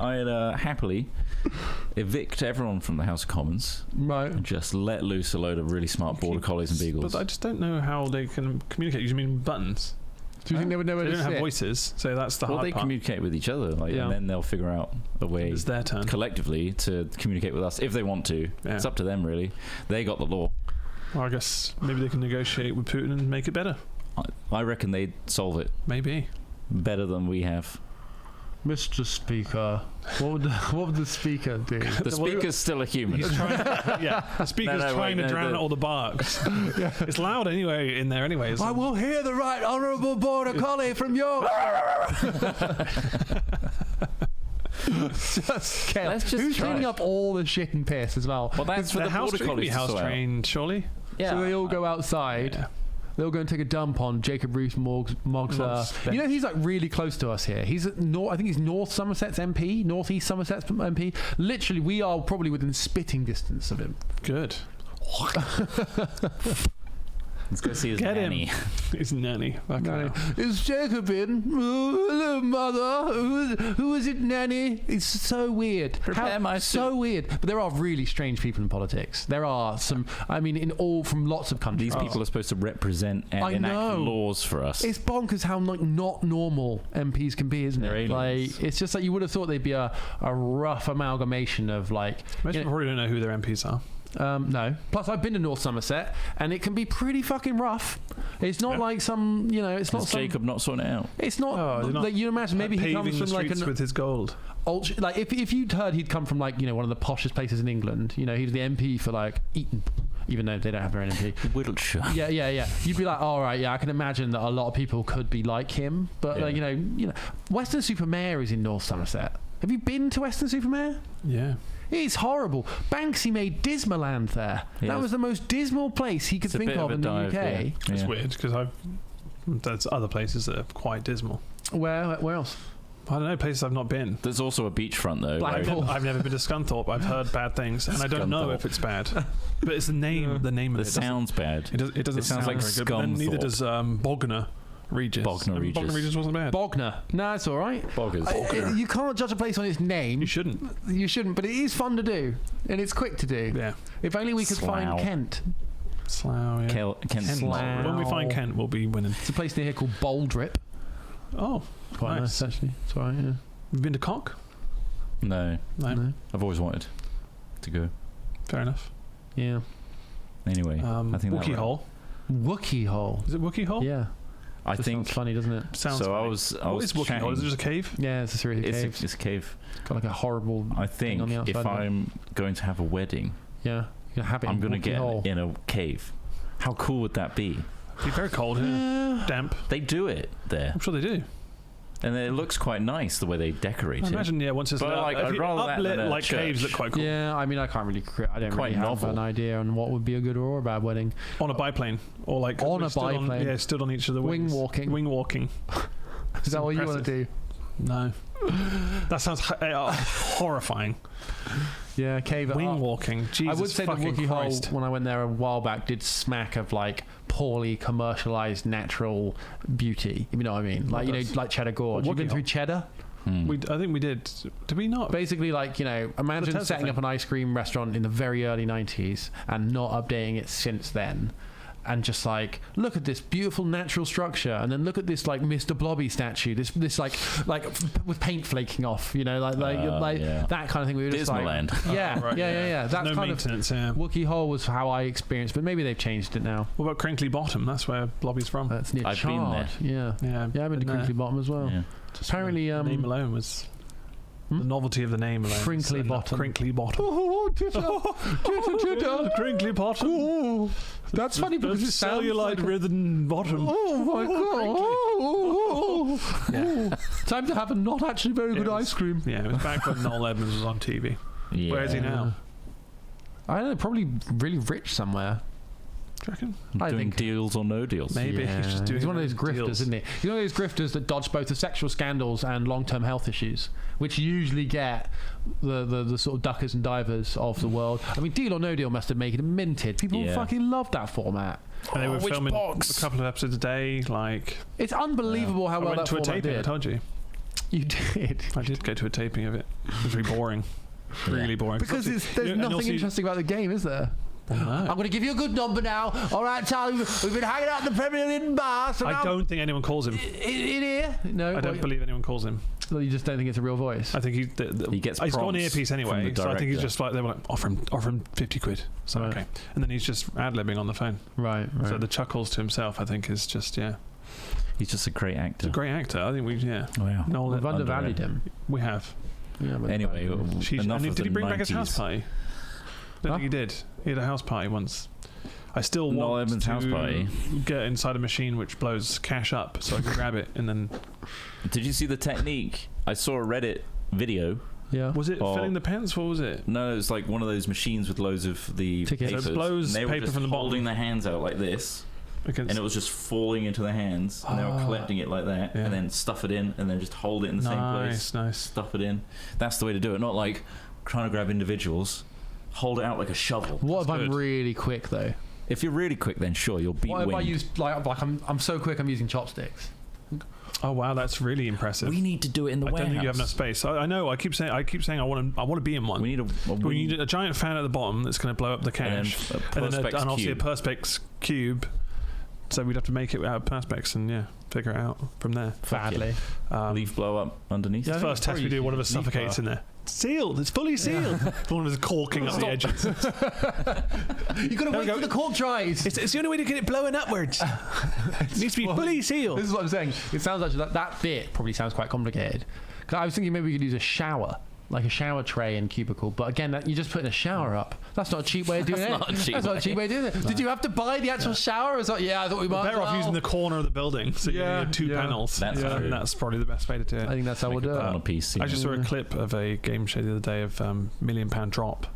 happily evict everyone from the House of Commons. Right. And just let loose a load of really smart Border Collies and Beagles. But I just don't know how they can communicate. You mean buttons? Do you think they would know where to sit? They don't have voices, so that's the hard part. Well, they communicate with each other, and then they'll figure out a way it's their turn. Collectively to communicate with us if they want to. Yeah. It's up to them, really. They got the law. Well, I guess maybe they can negotiate with Putin and make it better. I reckon they'd solve it. Maybe. Better than we have. Mr. Speaker, what would the Speaker do? The Speaker's still a human. He's trying the Speaker's trying to drown out all the barks. It's loud anyway in there anyway. I will hear the right honourable Border Collie from your... Just chaos. Who's cleaning up all the shit and piss as well? Well, that's for the Border Collies. House trained, surely. Yeah. So they all go outside. Yeah. They'll go and take a dump on Jacob Rees-Mogg's. He's like really close to us here. He's I think he's North Somerset's MP, North East Somerset's MP. Literally, we are probably within spitting distance of him. Good. Let's go see his nanny. His nanny. It's Jacob in. Oh, hello, mother. Who is it, nanny? It's so weird. Prepare my suit. So weird. But there are really strange people in politics. There are some. I mean, from lots of countries. These people are supposed to represent and enact laws for us. It's bonkers how not normal MPs can be, isn't it? Like, it's just like you would have thought they'd be a rough amalgamation of like. Most people probably don't know who their MPs are. No. Plus, I've been to North Somerset, and it can be pretty fucking rough. It's not like some, it's not some... Jacob not sorting it out? It's not... like, you imagine, maybe he comes from like with his gold. Like, if you'd heard he'd come from like, one of the poshest places in England, he was the MP for like Eton, even though they don't have their own MP. Wiltshire. Yeah. You'd be like, all right, I can imagine that a lot of people could be like him, but Weston-super-Mare is in North Somerset. Have you been to Weston-super-Mare? Yeah. It's horrible. Banksy made Dismaland there. Yeah, that was the most dismal place he could think of in the UK. Yeah. It's weird because there's other places that are quite dismal. Where else? I don't know, places I've not been. There's also a beachfront though. I've never been to Scunthorpe. I've heard bad things, and I don't know if it's bad. But it's the name. The name of it. It sounds bad. It doesn't sound like Scunthorpe. good. But then neither does Bognor. Regis. Bognor Regis. Bognor Regis wasn't bad. Bogner. No, it's all right. Boggers. You can't judge a place on its name. You shouldn't. You shouldn't, but it is fun to do, and it's quick to do. Yeah. If only we could find Kent. Slough, yeah. Kent Slough. When we find Kent, we'll be winning. It's a place near here called Baldrip. Oh, Quite nice actually. It's all right, yeah. You've been to Cock? No. I've always wanted to go. Fair enough. Yeah. Anyway, I think Wookiee Hole. Wookiee Hole. Is it Wookiee Hole? Yeah. I think sounds funny, doesn't it? Sounds so. funny. I was What is Wookiee Hole? Is it just a cave? Yeah, it's a series of caves. It's a cave. It's got like a horrible. I think on the outside if I'm going to have a wedding, yeah, you're gonna have it. I'm going to Wookiee get Hole. in a cave. How cool would that be? It'd be very cold here. Damp. They do it there, I'm sure they do. and it looks quite nice the way they decorate I it. imagine, yeah, once it's But, lit, like, I'd rather that uplit, than a like church. caves look quite cool. Yeah, I mean, I can't really. I don't Quite really have novel. an idea on what would be a good or a bad wedding. On a biplane, or like On a stood biplane. yeah, stood on each of the Wing wings. walking. Wing walking. Is that what you want to do? No. That sounds horrifying. Yeah, cave it Wing up. walking. Jesus I would say the fucking Wookiee Christ. Hole, when I went there a while back, did smack of like poorly commercialized natural beauty. If you know what I mean? Like, like Cheddar Gorge. You've been Wookiee through Hole? Cheddar? I think we did. Did we not? Basically, like, imagine Tesla setting thing. up an ice cream restaurant in the very early 90s and not updating it since then. And just like, look at this beautiful natural structure, and then look at this like Mr. Blobby statue, this like with paint flaking off, yeah. that kind of thing. We were just Disneyland. like, yeah, right, yeah. That's no kind maintenance. of Yeah. Wookiee Hole was how I experienced, but maybe they've changed it now. What about Crinkley Bottom? That's where Blobby's from. That's near I've been Chard. Yeah, Yeah, I've been to Crinkley Bottom as well. Yeah. Apparently, the name alone was the novelty of the name alone. Crinkly Bottom. Crinkly Bottom. Oh, Twitter. Crinkly Bottom. Oh, that's funny because it sounds cellulite like ridden bottom. Oh my god! Yeah. Time to have a not actually very good ice cream. Yeah, it was back when Noel Edmonds was on TV. Yeah. Where is he now? I don't know, probably really rich somewhere. Do you reckon? I Doing think deals or no deals. Maybe. Yeah. He's just doing He's one of those grifters, deals. isn't he? He's one of those grifters that dodge both the sexual scandals and long-term health issues, which usually get the sort of duckers and divers of the world. I mean, Deal or No Deal must have made it minted. People fucking loved that format. And they were which filming box? a couple of episodes a day. Like, It's unbelievable how I well went that to a format taping. I did. told you. You did. I did go to a taping of it. It was really boring. Really boring. Because Obviously- there's and nothing also- interesting about the game, is there? No. I'm going to give you a good number now. All right, Charlie, we've been hanging out in the Premier League bar. So I now don't think anyone calls him. in here. No, I don't believe anyone calls him. Well, you just don't think it's a real voice. I think He gets he's got an prompts earpiece from anyway, the so I think he's director. just like, they were like, offer him 50 quid. So Right. okay, and then he's just ad-libbing on the phone. Right. So the chuckles to himself, I think, is just He's just a great He's actor. a great actor. I think Wow. Noel, We've undervalued him. we have. Yeah, but Anyway, enough and of did he the bring back his 90s. house party? I don't think he did. He had a house party once. I still Noel want Edmonds' to house party. get inside a machine which blows cash up so I can grab it and then... Did you see the technique? I saw a Reddit video. yeah. Was it Oh. filling the pence? What was it? No, it's like one of those machines with loads of the Tickets. papers. So it blows and they were paper just from the bottom. holding their hands out like this, Because and it was just falling into their hands, and they were collecting it like that, Yeah. and then stuff it in, and then just hold it in the same place. Nice. Stuff it in. That's the way to do it. Not like trying to grab individuals. Hold it out like a shovel. What if That's I'm good. really quick though? If you're really quick, then sure, you'll beat What if I wind. use like I'm so quick I'm using chopsticks? Oh wow, that's really impressive. We need to do it in the I warehouse. don't think you have enough space. I know. I keep saying I want to be in one. We need We need a giant fan at the bottom that's going to blow up the cash, and and then Perspex obviously a cube. perspex cube. So we'd have to make it out of perspex and figure it out from there. Badly. Leaf blow up underneath. Yeah, I think First test we do, one of us leaf suffocates blower. in there. Sealed. It's fully sealed. One of us caulking up the edges. You got to wait till the cork dries. It's the only way to get it blowing upwards. It needs to be fully sealed. This is what I'm saying. It sounds like that bit probably sounds quite complicated. 'Cause I was thinking maybe we could use a shower. Like a shower tray and cubicle, but again, you're just putting a shower up. That's not a cheap way of doing it. That's not a cheap That's not a way. cheap way of doing it. Did you have to buy the actual shower? Or is that, I thought we might. Better as off well. using the corner of the building, so you have two panels. That's true. And that's probably the best way to do I it. think that's how we'll do on a it. PC. I just saw a clip of a game show the other day of £1 Million Drop.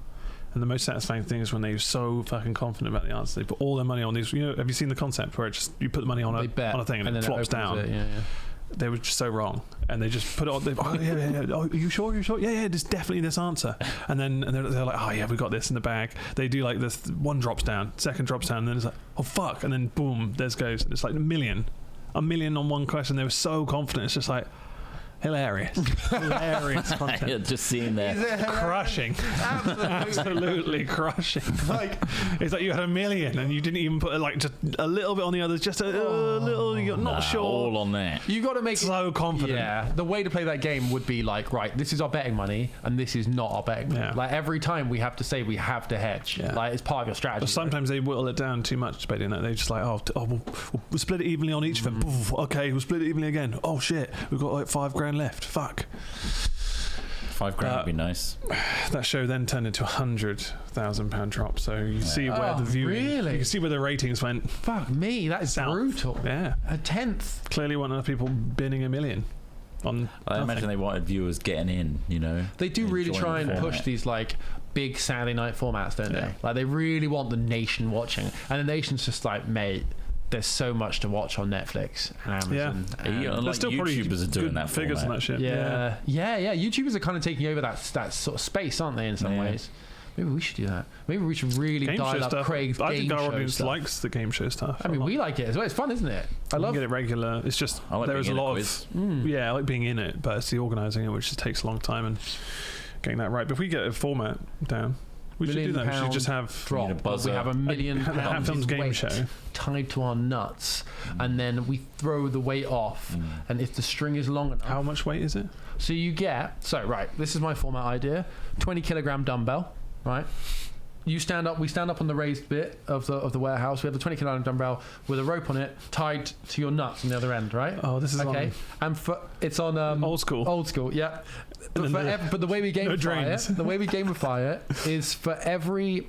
And the most satisfying thing is when they're so fucking confident about the answer, they put all their money on these. Have you seen the concept where you put the money on They bet, a thing and it then flops opens down? it, yeah. They were just so wrong, and they just put it on. Oh yeah. Oh, are you sure? Yeah. There's definitely this answer, and they're like, oh yeah, we got this in the bag. They do like this. One drops down, second drops down, and then it's like, oh fuck, and then boom, there's goes. And it's like $1 million, 1 million on one question. They were so confident. It's just like, hilarious content. Yeah, just seeing that crushing, absolutely crushing. Like it's like you had 1 million and you didn't even put like just a little bit on the others, just a little. You're not sure. All on that. You got to make so confident. Yeah, the way to play that game would be like, right, this is our betting money and this is not our betting money. Like every time we have to say we have to hedge. Yeah. Like it's part of your strategy. But sometimes they whittle it down too much by doing that. They're just like, we'll split it evenly on each of them. Okay, we'll split it evenly again. Oh shit, we've got like $5,000 left. Fuck. $5,000 would be nice. That show then turned into £100,000 drop. So you see where the viewing, you can see where the ratings went. Fuck me, that is south. Brutal. Yeah, a tenth. Clearly, weren't enough people bidding 1 million. I imagine they wanted viewers getting in. You know, they do really try and push these like big Saturday night formats, don't they? Like they really want the nation watching, and the nation's just like, mate, there's so much to watch on Netflix and Amazon. Yeah, like still YouTubers are doing that figures and that shit. Yeah. YouTubers are kind of taking over that sort of space, aren't they? In some ways. Maybe we should do that. Maybe we should really dial up Craig's game show stuff. I think our audience likes the game show stuff. I mean, we like it as well. It's fun, isn't it? I love get it regular. It's just there's a lot of I like being in it, but it's the organising it, which just takes a long time and getting that right. But if we get a format down. We should do that. We should just have drop. We have £1 million Films game show tied to our nuts, and then we throw the weight off. And if the string is long enough, how much weight is it? So you get this is my format idea: 20 kilogram dumbbell, right? We stand up on the raised bit of the warehouse. We have the 20 kilogram dumbbell with a rope on it tied to your nuts on the other end, right? Oh, this is okay. And it's on old school, yeah. But the way we gamify it is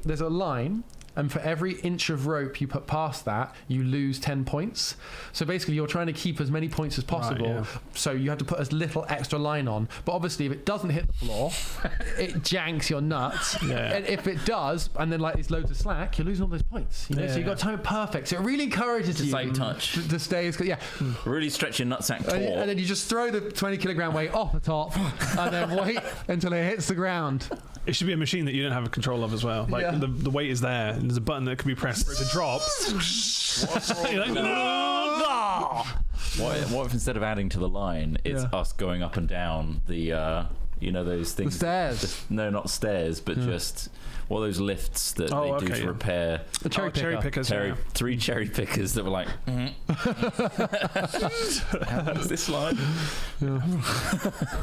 there's a line, and for every inch of rope you put past that, you lose 10 points. So basically you're trying to keep as many points as possible. Right, so you have to put as little extra line on. But obviously if it doesn't hit the floor, it janks your nuts. Yeah. And if it does, and then like it's loads of slack, you're losing all those points. You know? So you've got to time it perfect. So it really encourages you to stay as really stretch your nutsack taut. And then you just throw the 20 kilogram weight off the top and then wait until it hits the ground. It should be a machine that you don't have control of as well. Like the weight is there, and there's a button that can be pressed for it to drop. You're like, no! What if instead of adding to the line, it's us going up and down the those things? The stairs. No, not stairs, but just all those lifts that they do to repair. The cherry pickers. 3 cherry pickers that were like, how is this line?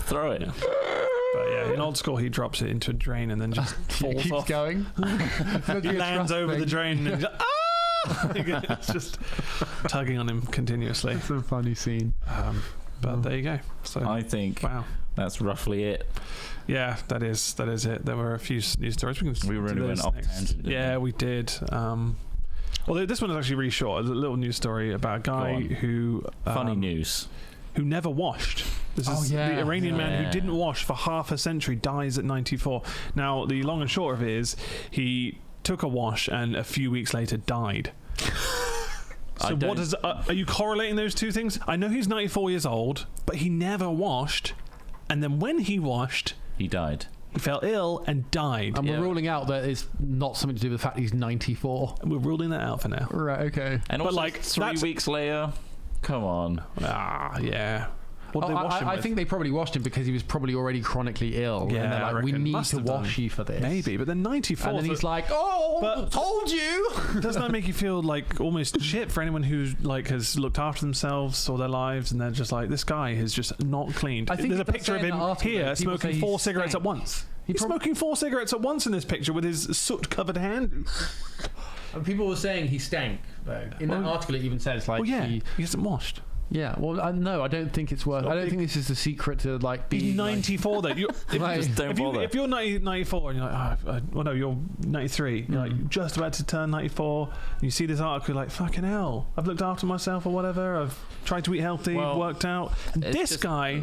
Throw it. But in old school, he drops it into a drain and then just falls off. Going. He lands over the drain and it's just tugging on him continuously. It's a funny scene. But there you go. So I think that's roughly it. Yeah, that is it. There were a few news stories. We really went off tangent. Yeah, we did. Although this one is actually really short. A little news story about a guy who funny news. Who never washed. This is the Iranian man who didn't wash for half a century, dies at 94. Now, the long and short of it is he took a wash and a few weeks later died. So are you correlating those two things? I know he's 94 years old, but he never washed, and then when he washed, he died. He fell ill and died. And we're ruling out that it's not something to do with the fact he's 94. We're ruling that out for now. Right, okay. And also, like 3 weeks later, come on. Yeah. I think they probably washed him because he was probably already chronically ill. Yeah, and they're like, we need to wash you for this. Maybe, but then 94. And then he's like, told you. Doesn't that make you feel like almost shit for anyone who like has looked after themselves all their lives and they're just like, this guy has just not cleaned. I think there's a picture of him here smoking 4 cigarettes at once. He's smoking 4 cigarettes at once in this picture with his soot-covered hand. And people were saying he stank, though. In that article, it even says like he hasn't washed. Yeah, well, no, I don't think it's worth. I don't think this is the secret to like being 94. Though if you're 94 and you're like, you're 93. You're like just about to turn 94. And you see this article, you're like, fucking hell, I've looked after myself or whatever. I've tried to eat healthy, worked out. And this guy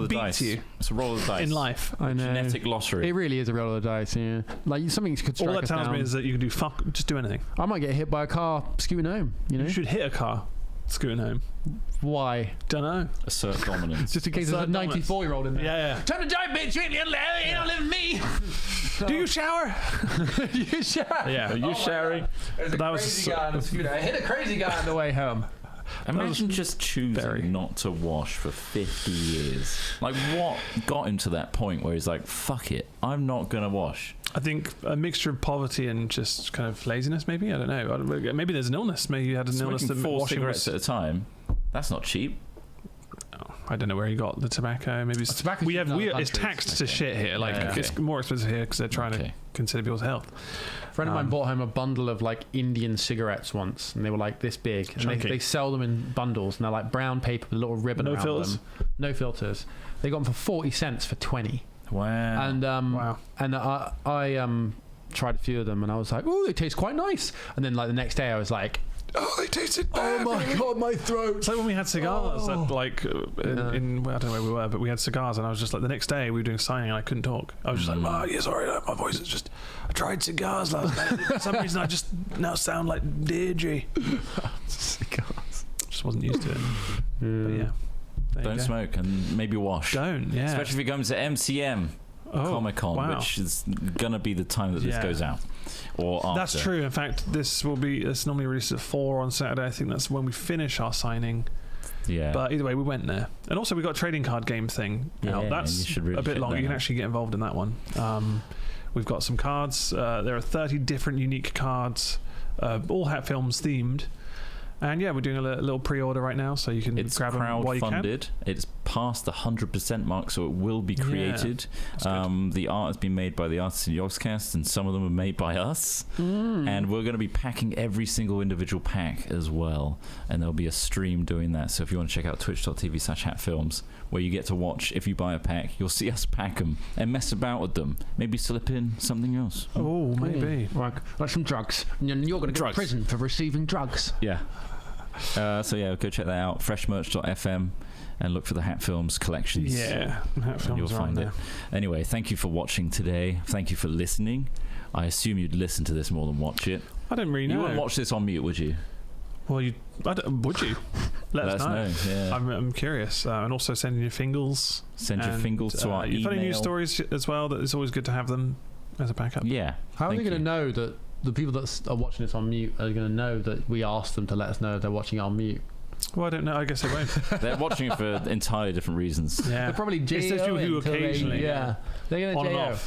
beats you. It's a roll of the dice in life. I know. Genetic lottery. It really is a roll of the dice. Yeah, like something could strike us down. All that tells me is that you can do just do anything. I might get hit by a car scooting home. You should hit a car scooting home. Why? Don't know. Assert dominance. Just in case there's a 94-year-old in there. Yeah. Time to die, bitch. You don't live with me. Do you shower? Yeah. Are you showering? There's a crazy guy on the scooter. I hit a crazy guy on the way home. Imagine just choosing not to wash for 50 years. Like, what got him to that point where he's like, fuck it, I'm not going to wash? I think a mixture of poverty and just kind of laziness, maybe. I don't know. Maybe there's an illness. Maybe you had an illness that 4 cigarettes at a time. That's not cheap. I don't know where he got the tobacco. Maybe it's tobacco. It's taxed to shit here. Like it's more expensive here because they're trying to consider people's health. A friend of mine bought home a bundle of like Indian cigarettes once, and they were like this big. And they sell them in bundles, and they're like brown paper with a little ribbon around them. No filters. They got them for 40 cents for 20. Wow. And and I tried a few of them, and I was like, oh, they taste quite nice. And then like the next day, I was like, oh, they tasted bad. Oh my god, my throat. It's like when we had cigars in I don't know where we were, but we had cigars, and I was just like, the next day we were doing signing and I couldn't talk. I was just like, oh yeah, sorry, my voice is just, I tried cigars last night. For some reason I just now sound like Deirdre. Cigars. Just wasn't used to it. But yeah. Don't smoke, and maybe wash. Don't, yeah. Especially if you're going to MCM. Comic-Con, which is gonna be the time that this goes out, or after. That's true. In fact, it's normally released at 4 on Saturday. I think that's when we finish our signing. Yeah. But either way, we went there, and also we got a trading card game thing. That's a bit long. You can actually get involved in that one. We've got some cards. There are 30 different unique cards, all Hat Films themed. And yeah, we're doing a little pre-order right now, so you can grab them while you can. It's crowdfunded. It's past the 100% mark, so it will be created. The art has been made by the artists in Yogscast, and some of them are made by us. And we're going to be packing every single individual pack as well, and there'll be a stream doing that. So if you want to check out twitch.tv/hatfilms, where you get to watch, if you buy a pack, you'll see us pack them and mess about with them. Maybe slip in something else. Oh, maybe. Like some drugs. And you're going to go to prison for receiving drugs. Yeah. So yeah, go check that out. Freshmerch.fm and look for the Hat Films collections. Yeah, Hat Films, you'll find it. Anyway, thank you for watching today. Thank you for listening. I assume you'd listen to this more than watch it. I don't really know. You wouldn't watch this on mute, would you? Well, would you? Let us know. Yeah. I'm curious. And also send in your fingals. Send your fingals to our email. Funny news stories as well. That it's always good to have them as a backup. Yeah. How are they going to know that the people that are watching this on mute are going to know that we asked them to let us know if they're watching on mute? Well, I don't know. I guess they won't. They're watching it for entirely different reasons. Yeah. They're probably It's those people who occasionally. They're going to JO.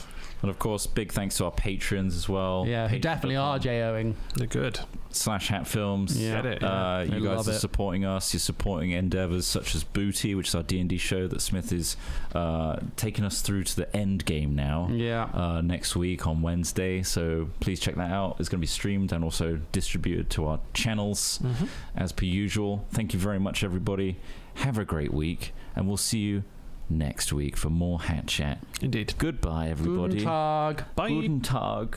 And of course, big thanks to our patrons as well. Yeah, who definitely are JOing. They're good. /Hat Films. Yeah. You guys are supporting us. You're supporting endeavors such as Booty, which is our D&D show that Smith is taking us through to the end game now. Yeah. Next week on Wednesday. So please check that out. It's going to be streamed and also distributed to our channels as per usual. Thank you very much, everybody. Have a great week, and we'll see you next week for more Hat Chat. Indeed. Goodbye, everybody. Guten Tag. Bye. Guten Tag.